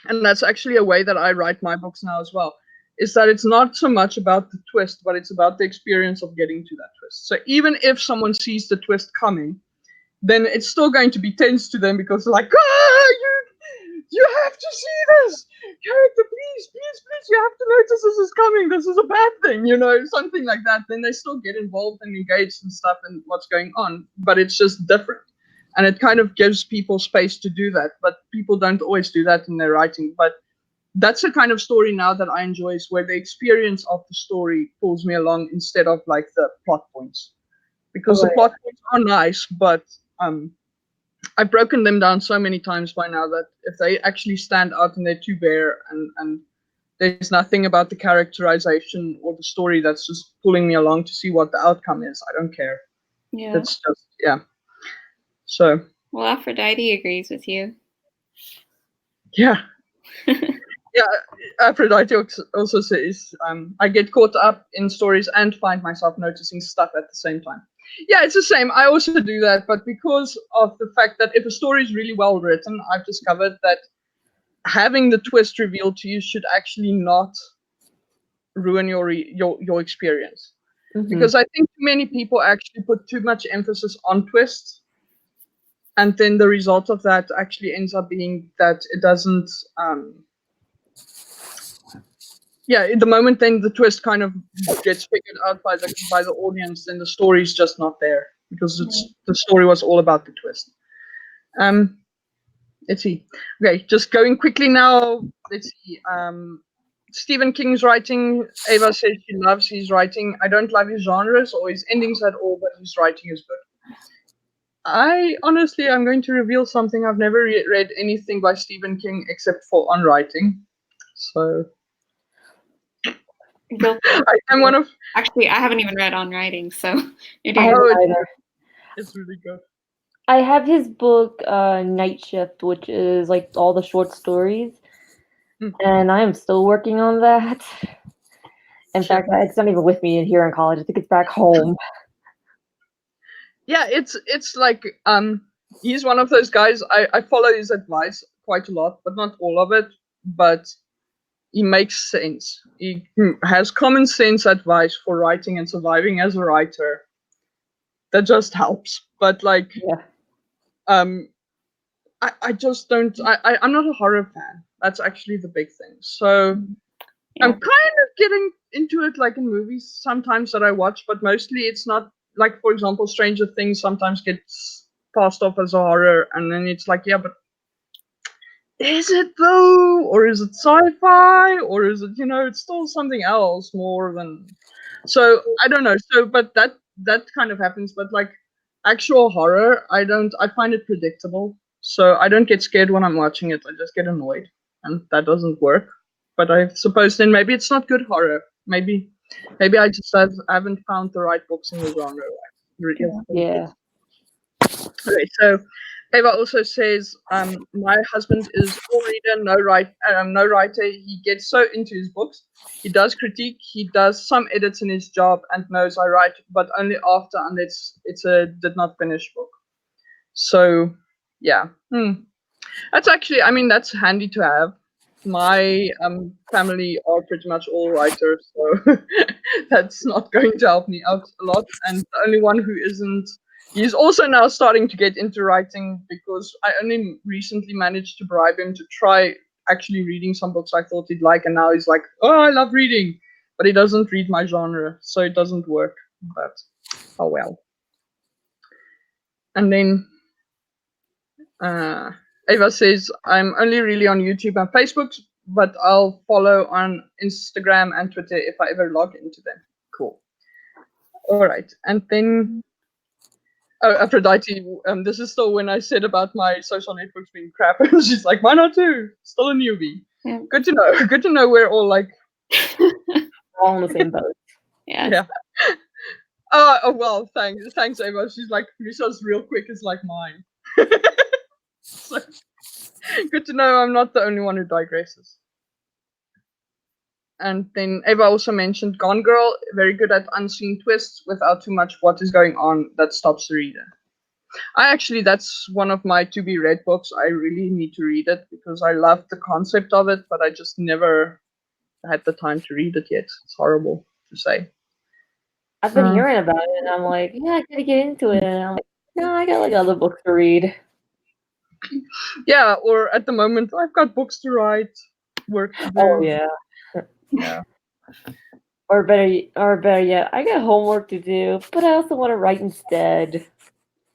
and that's actually a way that I write my books now as well, is that it's not so much about the twist, but it's about the experience of getting to that twist. So even if someone sees the twist coming, then it's still going to be tense to them, because they're like, you have to see this character, please, you have to notice this is coming, this is a bad thing, something like that. Then they still get involved and engaged and stuff in what's going on, but it's just different. And it kind of gives people space to do that, but people don't always do that in their writing. But that's the kind of story now that I enjoy, is where the experience of the story pulls me along instead of like the plot points. Because the plot points are nice, but I've broken them down so many times by now that if they actually stand out and they're too bare, and there's nothing about the characterization or the story that's just pulling me along to see what the outcome is, I don't care. Yeah. It's just, yeah. So. Well, Aphrodite agrees with you. Yeah. Yeah, Aphrodite also says, I get caught up in stories and find myself noticing stuff at the same time. Yeah, it's the same. I also do that, but because of the fact that if a story is really well written, I've discovered that having the twist revealed to you should actually not ruin your experience. Mhm. Because I think many people actually put too much emphasis on twists, and then the result of that actually ends up being that it doesn't. In the moment then the twist kind of gets figured out by the audience, then the story's just not there, because the story was all about the twist. Let's see. Okay, just going quickly now. Let's see. Stephen King's writing. Ava says she loves his writing. I don't love his genres or his endings at all, but his writing is good. I honestly, I'm going to reveal something. I've never read anything by Stephen King except for on writing. So I'm one of. Actually, I haven't even read On Writing, so you're I doing haven't Oh, either. it's really good. I have his book, Night Shift, which is like all the short stories, and I am still working on that. In fact, it's not even with me here in college. I think it's back home. Yeah, it's like he's one of those guys. I follow his advice quite a lot, but not all of it. But he makes sense. He has common sense advice for writing and surviving as a writer. That just helps. But like, Yeah. I just don't. I'm not a horror fan. That's actually the big thing. So Yeah. I'm kind of getting into it, like in movies sometimes that I watch, but mostly it's not. Like, for example, Stranger Things sometimes gets passed off as a horror, and then it's like, yeah, but is it though, or is it sci-fi, or is it, it's still something else more than. So I don't know. So, but that kind of happens. But like actual horror, I don't. I find it predictable, so I don't get scared when I'm watching it. I just get annoyed, and that doesn't work. But I suppose then maybe it's not good horror. Maybe I just haven't found the right books in the genre. Yeah. Okay, so Eva also says, my husband is all reader, no writer. He gets so into his books. He does critique. He does some edits in his job and knows I write, but only after, unless it's a did not finish book. So, yeah. That's actually, I mean, that's handy to have. My family are pretty much all writers, so that's not going to help me out a lot. And the only one who isn't, he's also now starting to get into writing because I only recently managed to bribe him to try actually reading some books I thought he'd like, and now he's like, "Oh, I love reading," but he doesn't read my genre, so it doesn't work. But oh well. And then Eva says, I'm only really on YouTube and Facebook, but I'll follow on Instagram and Twitter if I ever log into them. Cool. All right. And then, Aphrodite, this is still when I said about my social networks being crap. She's like, why not too? Still a newbie. Yeah. Good to know. Good to know we're all like. All in the same boat. Yes. Yeah. Oh, well, thanks, Eva. She's like, Risha's real quick is like mine. So, good to know I'm not the only one who digresses. And then Eva also mentioned Gone Girl, very good at unseen twists without too much what is going on that stops the reader. That's one of my to be read books. I really need to read it because I love the concept of it, but I just never had the time to read it yet. It's horrible to say. I've been hearing about it, and I'm like, yeah, I gotta get into it. And I'm like, no, I got like other books to read. Yeah, or at the moment, I've got books to write, work to do. Oh yeah. Yeah. Or better yet, I got homework to do, but I also want to write instead.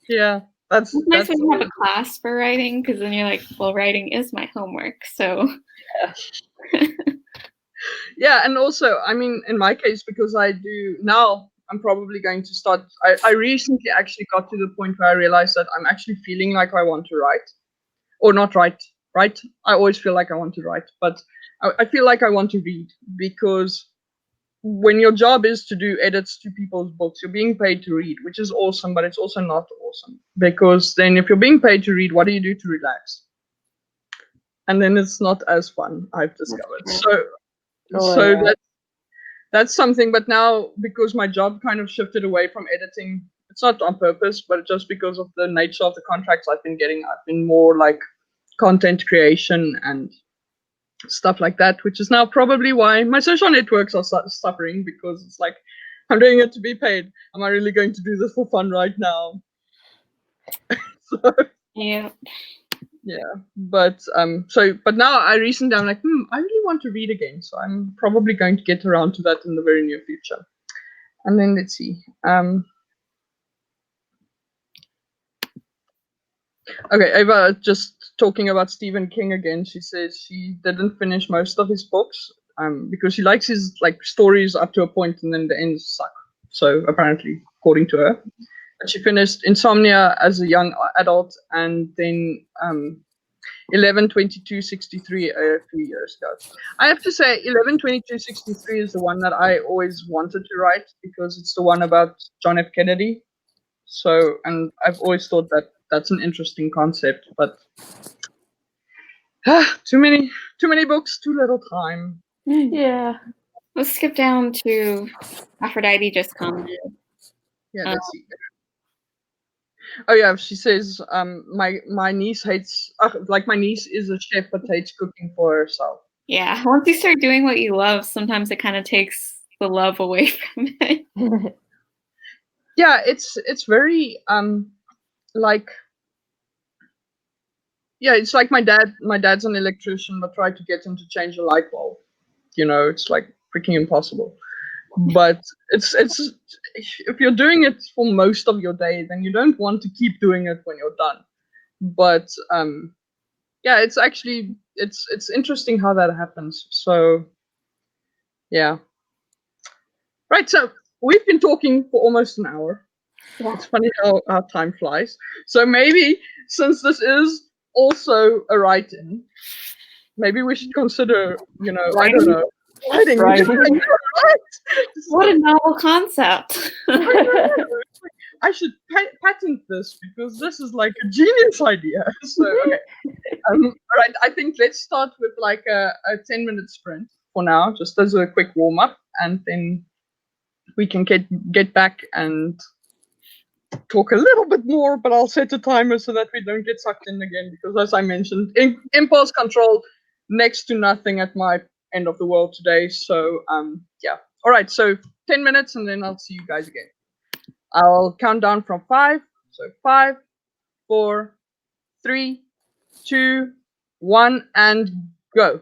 Yeah, that's nice when you have a class for writing, because then you're like, well, writing is my homework, so. Yeah, and also, I mean, in my case, because I do now, I'm probably going to start. I recently actually got to the point where I realized that I'm actually feeling like I want to write, or not write. Right? I always feel like I want to write, but I feel like I want to read, because when your job is to do edits to people's books, you're being paid to read, which is awesome, but it's also not awesome, because then if you're being paid to read, what do you do to relax? And then it's not as fun, I've discovered. So that's something. But now, because my job kind of shifted away from editing, it's not on purpose, but just because of the nature of the contracts I've been getting, I've been more like content creation and stuff like that, which is now probably why my social networks are suffering, because it's like, I'm doing it to be paid. Am I really going to do this for fun right now? So, yeah. But now I'm like, I really want to read again, so I'm probably going to get around to that in the very near future. And then let's see. Okay, Eva, just talking about Stephen King again. She says she didn't finish most of his books. because she likes his like stories up to a point and then the ends suck. So apparently, according to her, and she finished Insomnia as a young adult, and then 11/22/63 a few years ago. I have to say, 11/22/63 is the one that I always wanted to write because it's the one about John F. Kennedy. So, and I've always thought that that's an interesting concept, but too many books, too little time. Yeah. Let's skip down to Aphrodite just commented. Yeah, let's see. Oh yeah, she says, my niece hates, like my niece is a chef but hates cooking for herself. Yeah, once you start doing what you love, sometimes it kind of takes the love away from it. Yeah, it's very like, yeah, it's like my dad's an electrician but tried to get him to change a light bulb. You know, it's like freaking impossible. But it's if you're doing it for most of your day, then you don't want to keep doing it when you're done. But yeah, it's actually it's interesting how that happens. So yeah. Right, so we've been talking for almost an hour. It's funny how time flies. So maybe since this is also a write-in, maybe we should consider, you know, I don't know, writing. Right. What a novel concept. I should patent this because this is like a genius idea. So okay, all right. I think let's start with like a 10-minute sprint for now, just as a quick warm up, and then we can get back and talk a little bit more. But I'll set a timer so that we don't get sucked in again, because as I mentioned, impulse control next to nothing at my end of the world today. So yeah. All right. So 10 minutes, and then I'll see you guys again. I'll count down from 5. So 5, 4, 3, 2, 1, and go.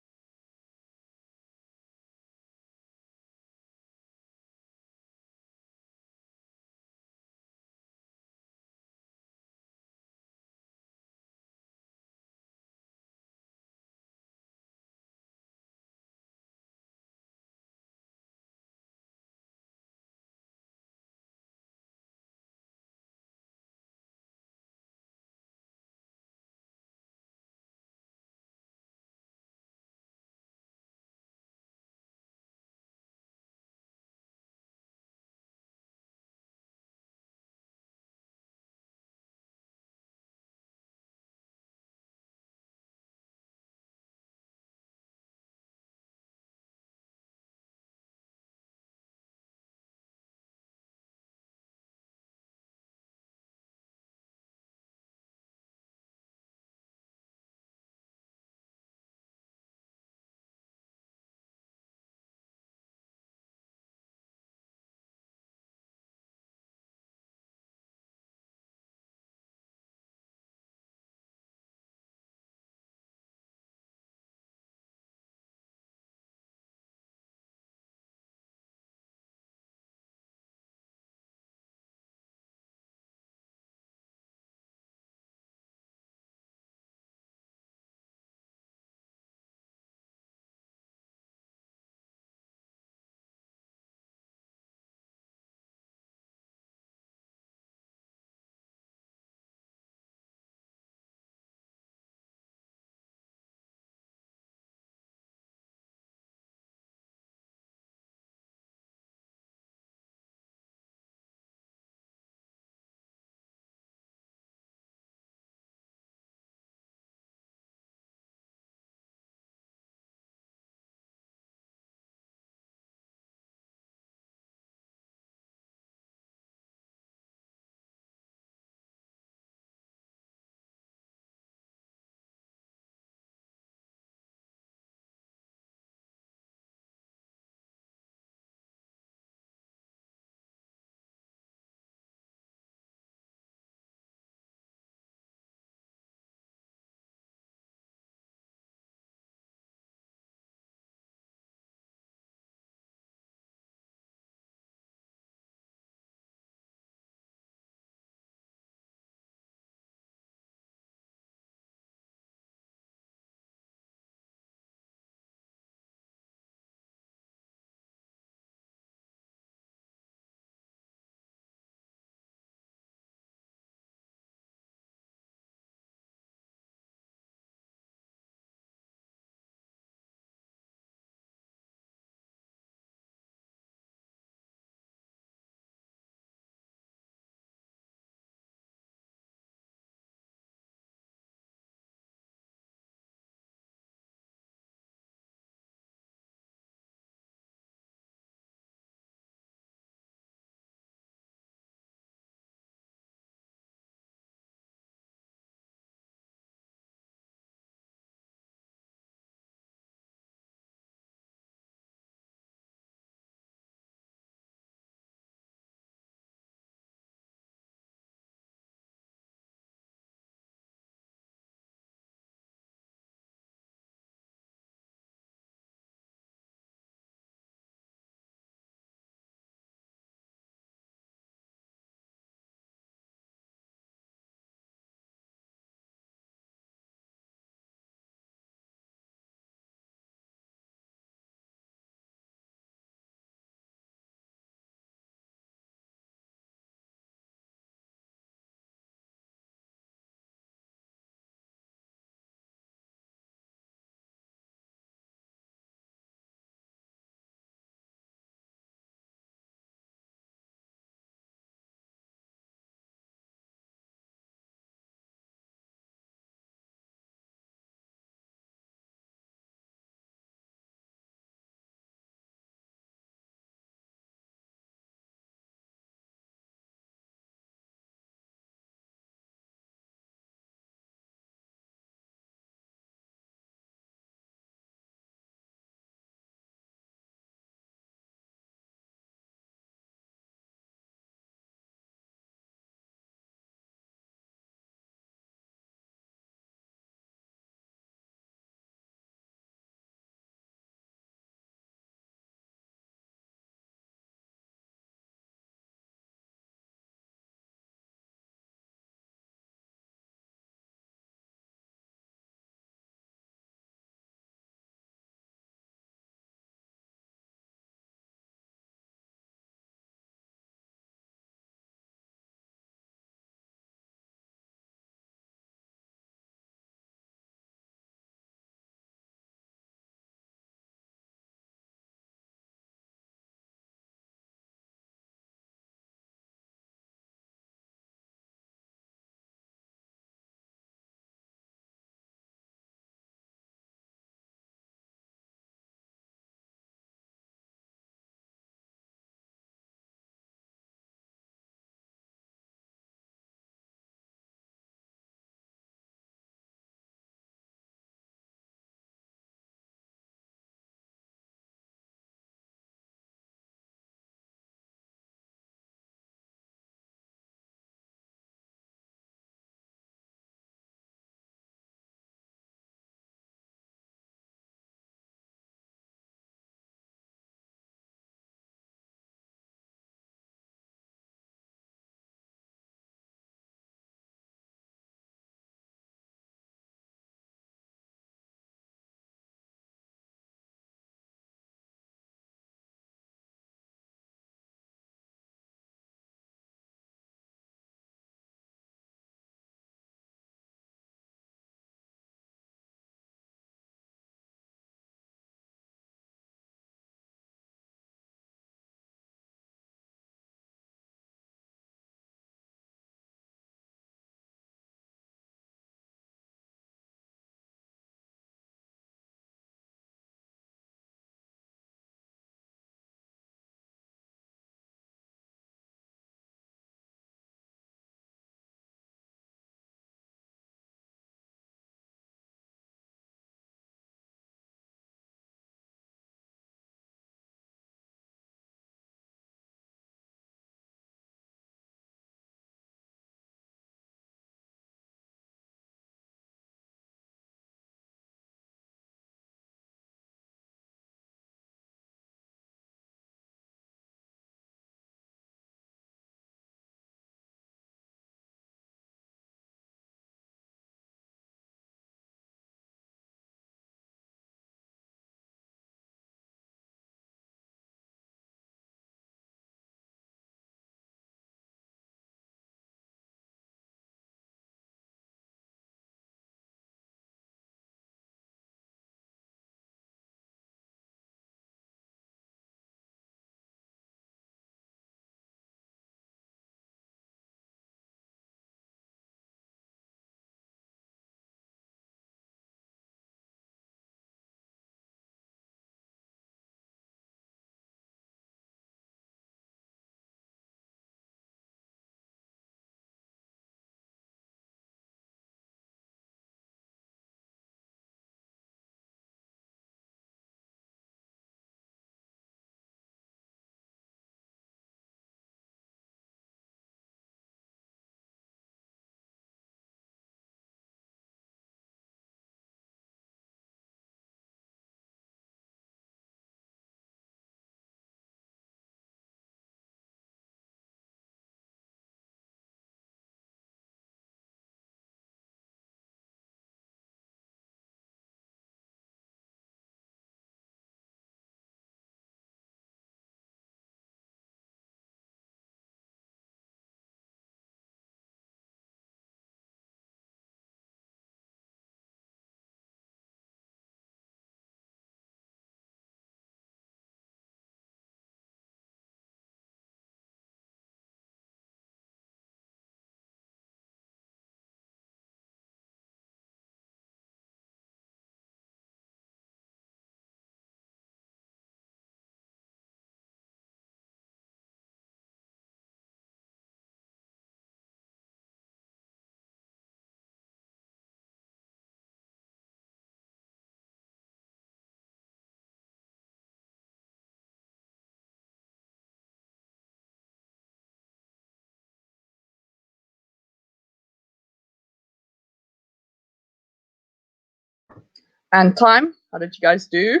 And time, how did you guys do?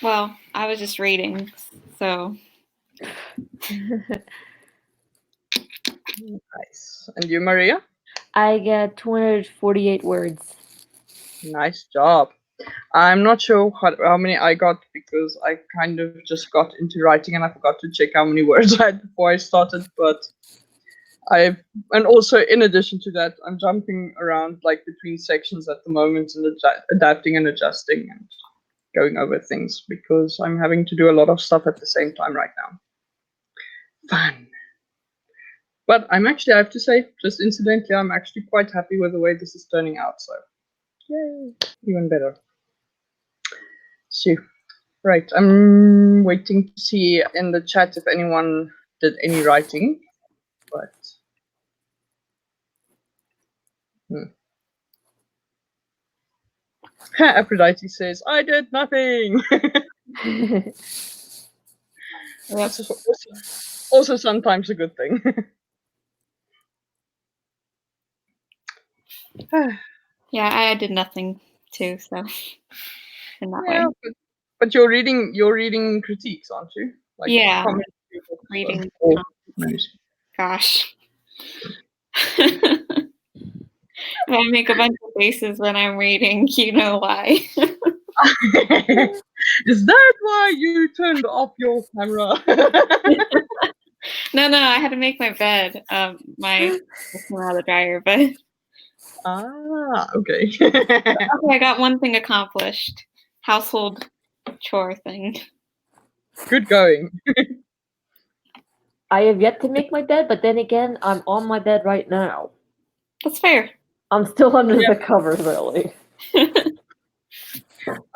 Well, I was just reading, so Nice. And you, Maria? I get 248 words. Nice job. I'm not sure how many I got because I kind of just got into writing and I forgot to check how many words I had before I started. But and also in addition to that, I'm jumping around like between sections at the moment and adapting and adjusting and going over things because I'm having to do a lot of stuff at the same time right now. Fun. But I have to say, just incidentally, I'm actually quite happy with the way this is turning out. So, yay, even better. So, right, I'm waiting to see in the chat if anyone did any writing. But, Aphrodite says, I did nothing. That's also sometimes a good thing. yeah, I did nothing too. So in that Yeah, way, but you're reading critiques, aren't you? Like yeah, comments, reading. or manuscripts. Gosh. If I make a bunch of faces when I'm reading, you know why. Is that why you turned off your camera? No, I had to make my bed. My came out of the dryer, but Okay. okay, I got one thing accomplished. Household chore thing. Good going. I have yet to make my bed, but then again, I'm on my bed right now. That's fair. I'm still under the covers, really.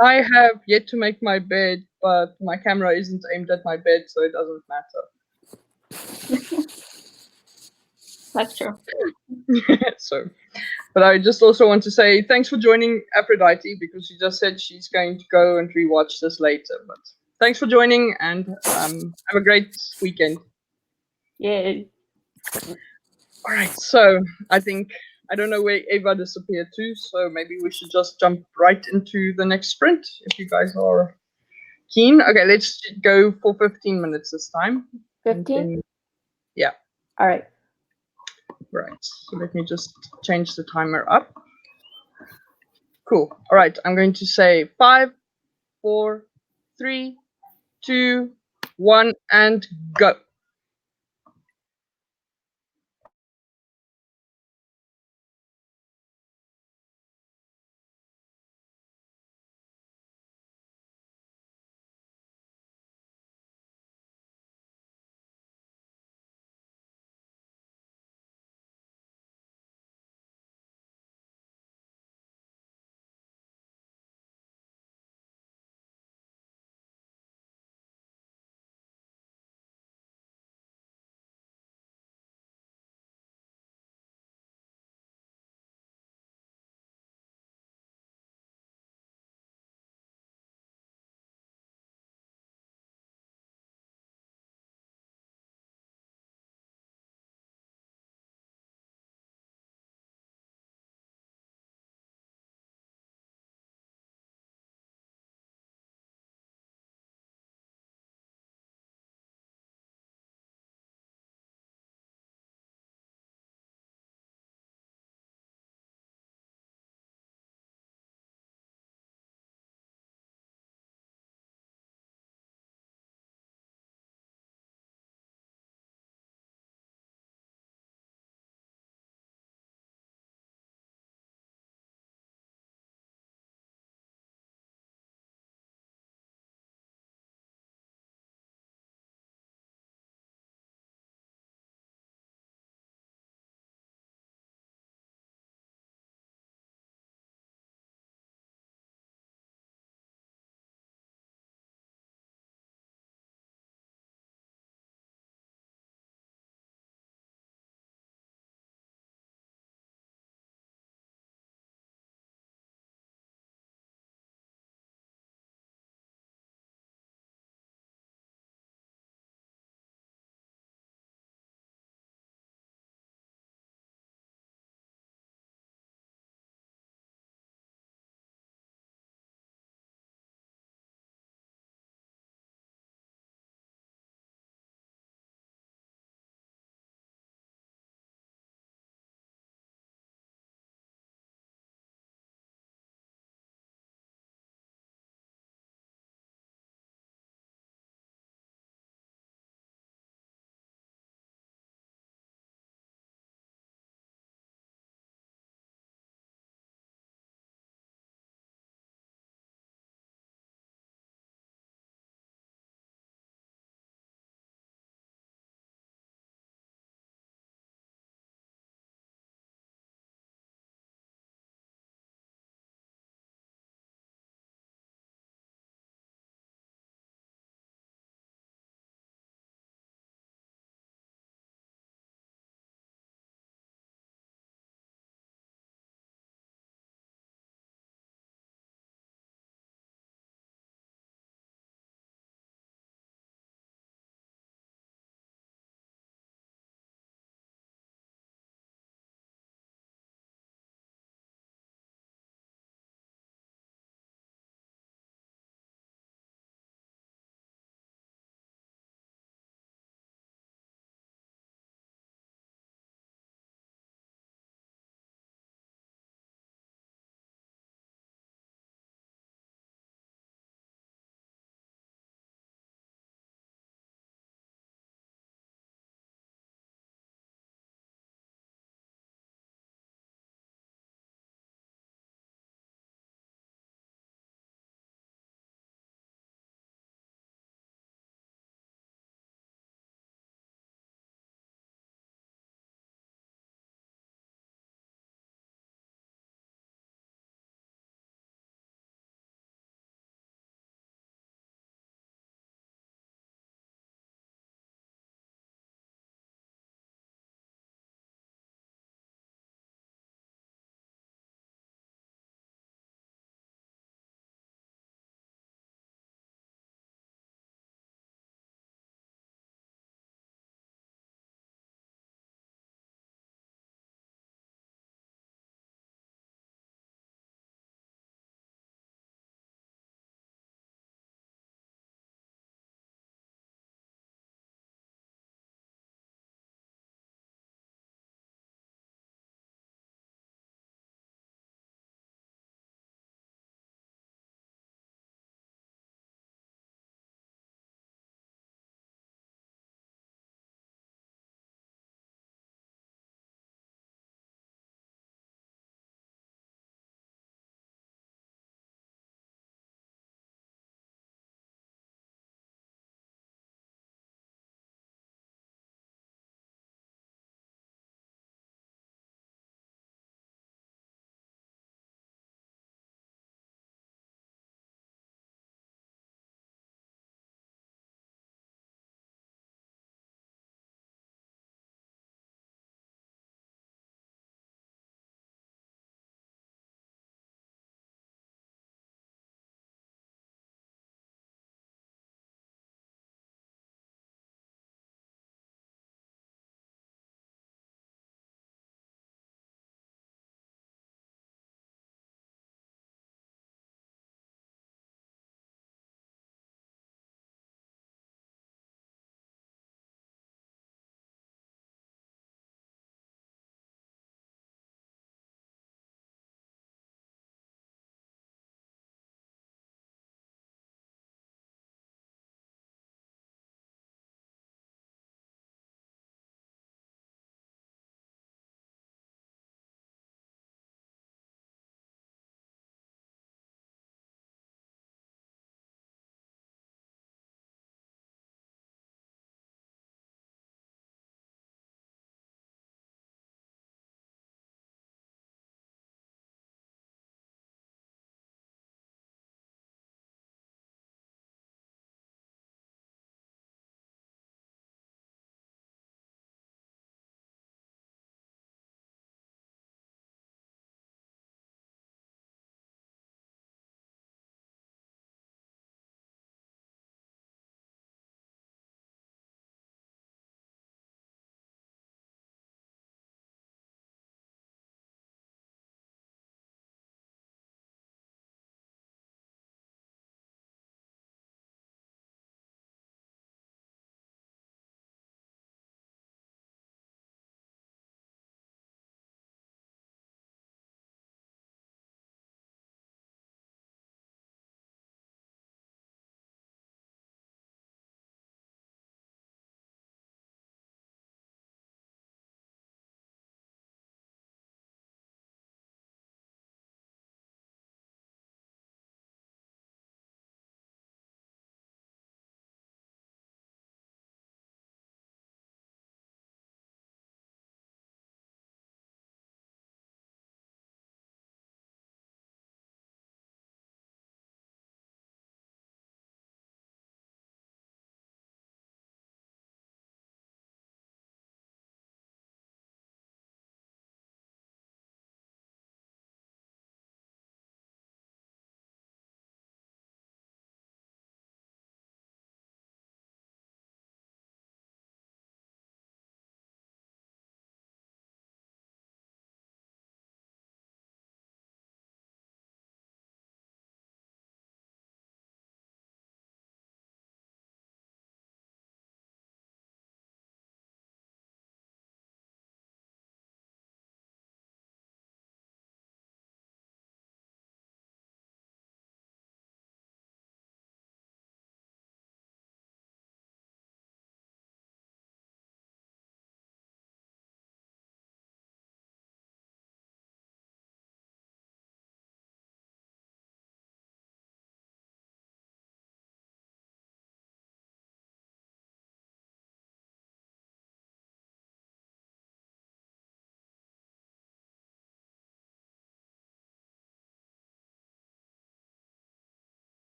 I have yet to make my bed, but my camera isn't aimed at my bed, so it doesn't matter. That's true. So, but I just also want to say thanks for joining Aphrodite because she just said she's going to go and rewatch this later. But thanks for joining and have a great weekend. Yay. All right, so I don't know where Ava disappeared to, so maybe we should just jump right into the next sprint if you guys are keen. Okay, let's go for 15 minutes this time. 15? Yeah. All right. Right, so let me just change the timer up. Cool. All right, I'm going to say 5, 4, 3, 2, 1, and go.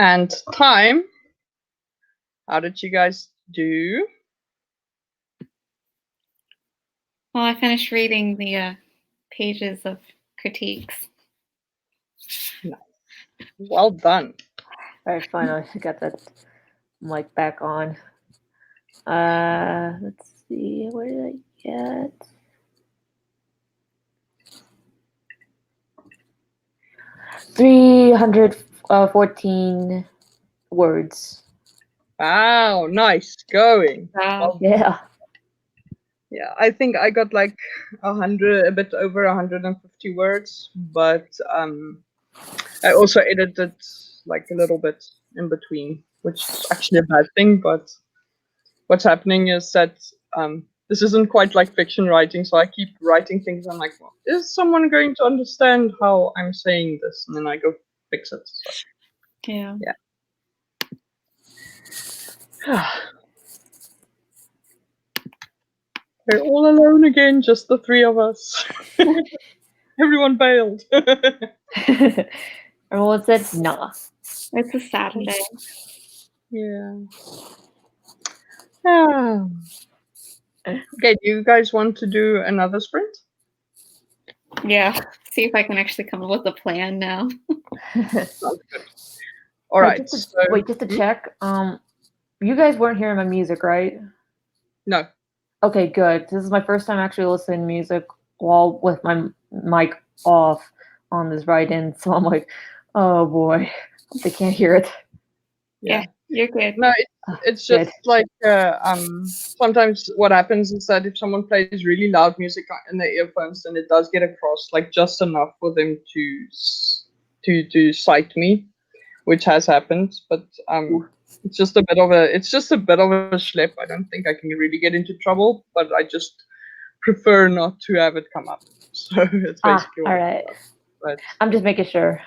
And time. How did you guys do? Well, I finished reading the pages of critiques. Well done. All right, finally, I got that mic back on. Let's see, what did I get? $314 words. Wow, nice going. Wow. Yeah. Yeah, I think I got like 100, a bit over 150 words, but I also edited like a little bit in between, which is actually a bad thing. But what's happening is that this isn't quite like fiction writing, so I keep writing things. I'm like, well, is someone going to understand how I'm saying this? And then I go fix it. So. Yeah. We're all alone again, just the three of us. Everyone bailed. Everyone said nah. It's a Saturday. Yeah. Ah. Okay, do you guys want to do another sprint? Yeah. See if I can actually come up with a plan now. Sounds good. All right. Just to check. You guys weren't hearing my music, right? No. Okay, good. This is my first time actually listening to music while with my mic off on this write-in, so I'm like, oh boy, they can't hear it. Yeah, you're good. No, it's just Good. like sometimes what happens is that if someone plays really loud music in their earphones, then it does get across like just enough for them to cite me, which has happened. But it's just a bit of a schlep. I don't think I can really get into trouble, but I just prefer not to have it come up. So it's basically all right. But I'm just making sure.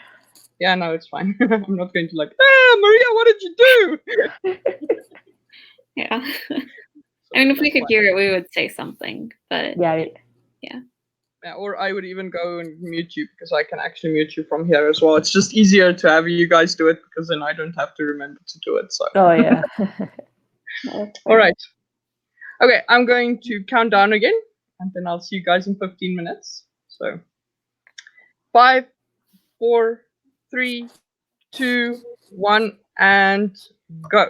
yeah, no, it's fine. I'm not going to like, Maria, what did you do? Yeah. I mean, if we could hear it, we would say something, but Yeah. Yeah, or I would even go and mute you because I can actually mute you from here as well. It's just easier to have you guys do it because then I don't have to remember to do it. So. Oh yeah. All right. Okay, I'm going to count down again, and then I'll see you guys in 15 minutes. So, 5, 4, 3, 2, 1, and go.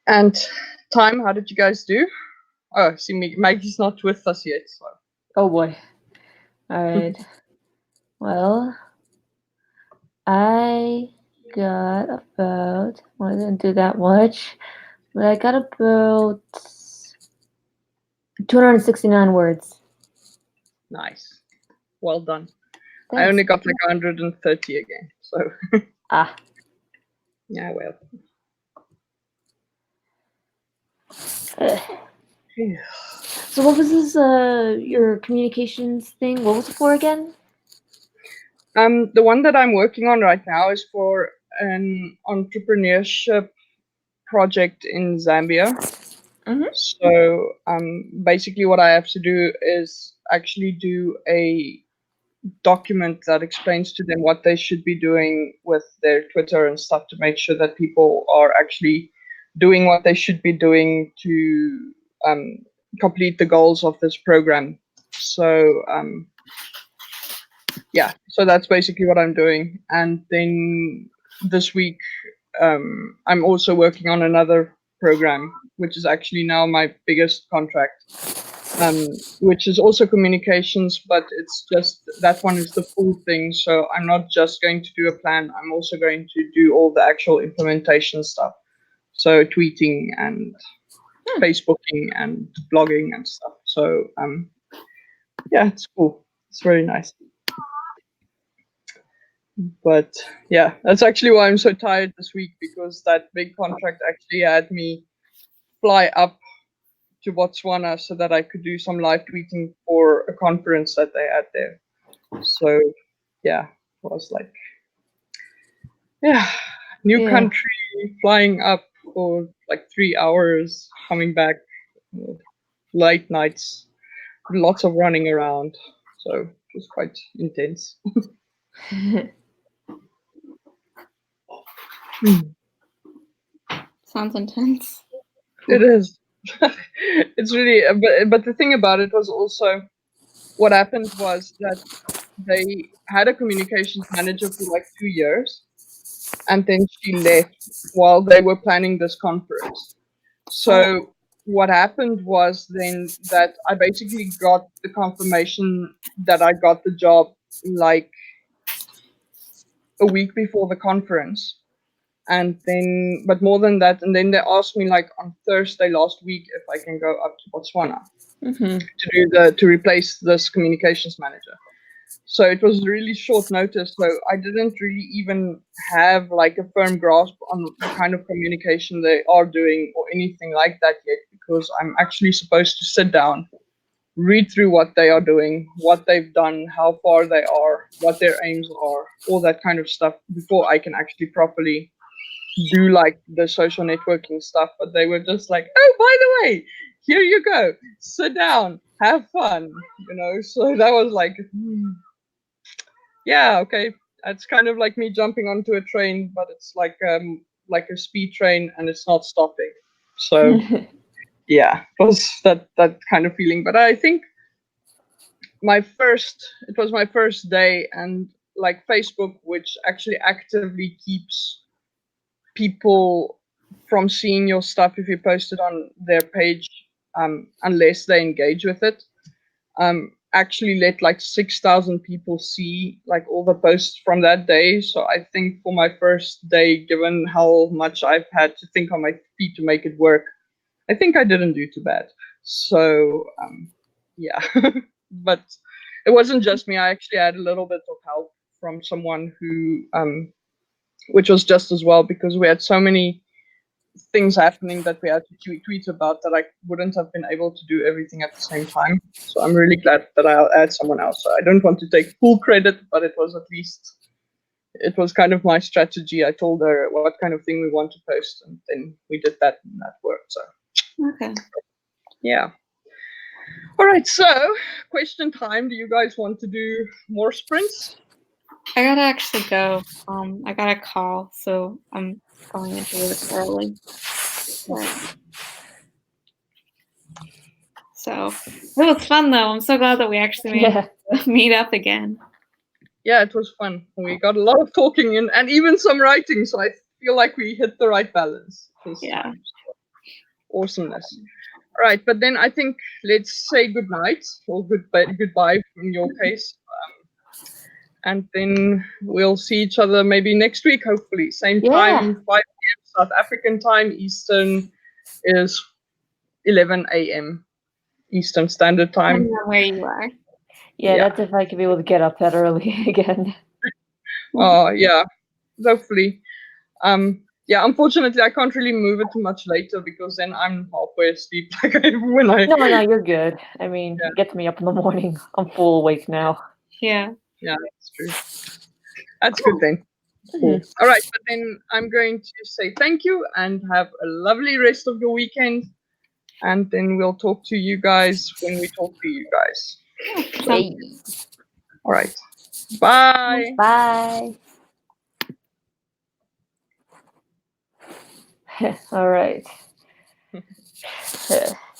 And time, how did you guys do? Oh, see, Maggie's not with us yet. So. Oh boy. All right. Well, I got about. Well, I didn't do that much, but I got about 269 words. Nice. Well done. Thanks. I only got like 130 again. So. Ah. Yeah, well. Yeah. So what was this? Your communications thing? What was it for again? The one that I'm working on right now is for an entrepreneurship project in Zambia. Mhm. So basically what I have to do is actually do a document that explains to them what they should be doing with their Twitter and stuff to make sure that people are actually doing what they should be doing to complete the goals of this program. So yeah, so that's basically what I'm doing. And then this week I'm also working on another program, which is actually now my biggest contract, which is also communications, but it's just that one is the full thing. So I'm not just going to do a plan, I'm also going to do all the actual implementation stuff. So tweeting and Facebooking and blogging and stuff. So yeah, it's cool. It's very nice. But yeah, that's actually why I'm so tired this week, because that big contract actually had me fly up to Botswana so that I could do some live tweeting for a conference that they had there. So yeah, it was like, yeah, new country, flying up for like 3 hours, coming back, late nights, lots of running around. So it was quite intense. Sounds intense. It is. It's really, but the thing about it was also, what happened was that they had a communications manager for like 2 years, and then she left while they were planning this conference. So what happened was then that I basically got the confirmation that I got the job like a week before the conference. And then, but more than that, and then they asked me like on Thursday last week if I can go up to Botswana to replace this communications manager. So it was really short notice. So I didn't really even have like a firm grasp on the kind of communication they are doing or anything like that yet, because I'm actually supposed to sit down, read through what they are doing, what they've done, how far they are, what their aims are, all that kind of stuff before I can actually properly do like the social networking stuff. But they were just like, oh, by the way, here you go, sit down, have fun, so that was like, yeah, okay, it's kind of like me jumping onto a train, but it's like a speed train and it's not stopping. So yeah, it was that kind of feeling. But I think it was my first day, and like Facebook, which actually actively keeps people from seeing your stuff if you post it on their page, unless they engage with it, actually let like 6,000 people see like all the posts from that day. So I think for my first day, given how much I've had to think on my feet to make it work, I think I didn't do too bad. So yeah, but it wasn't just me. I actually had a little bit of help from someone who which was just as well, because we had so many things happening that we had to tweet about that I wouldn't have been able to do everything at the same time. So I'm really glad that I had someone else. So I don't want to take full credit, but it was kind of my strategy. I told her what kind of thing we want to post, and then we did that, and that worked. So Okay. yeah. All right, so question time. Do you guys want to do more sprints? I gotta actually go. I got a call, so I'm going into work early. So it was fun though. I'm so glad that we actually made meet up again. Yeah, it was fun. We got a lot of talking and even some writing, so I feel like we hit the right balance. Yeah. Awesomeness. All right, but then I think let's say good night or goodbye in your case. And then we'll see each other maybe next week, hopefully. Same time, 5 p.m. South African time. Eastern is 11 a.m. Eastern Standard I Time. know where you are. Yeah, Yeah. that's if I could be able to get up that early again. Oh, yeah. Hopefully. Yeah, unfortunately, I can't really move it too much later because then I'm halfway asleep. Like when I. No, you're good. I mean, Yeah. it gets me up in the morning. I'm full awake now. Yeah. Yeah, that's true. That's good then. Cool. All right, but then I'm going to say thank you and have a lovely rest of your weekend. And then we'll talk to you guys when we talk to you guys. Yay. All right. Bye. Bye. All right.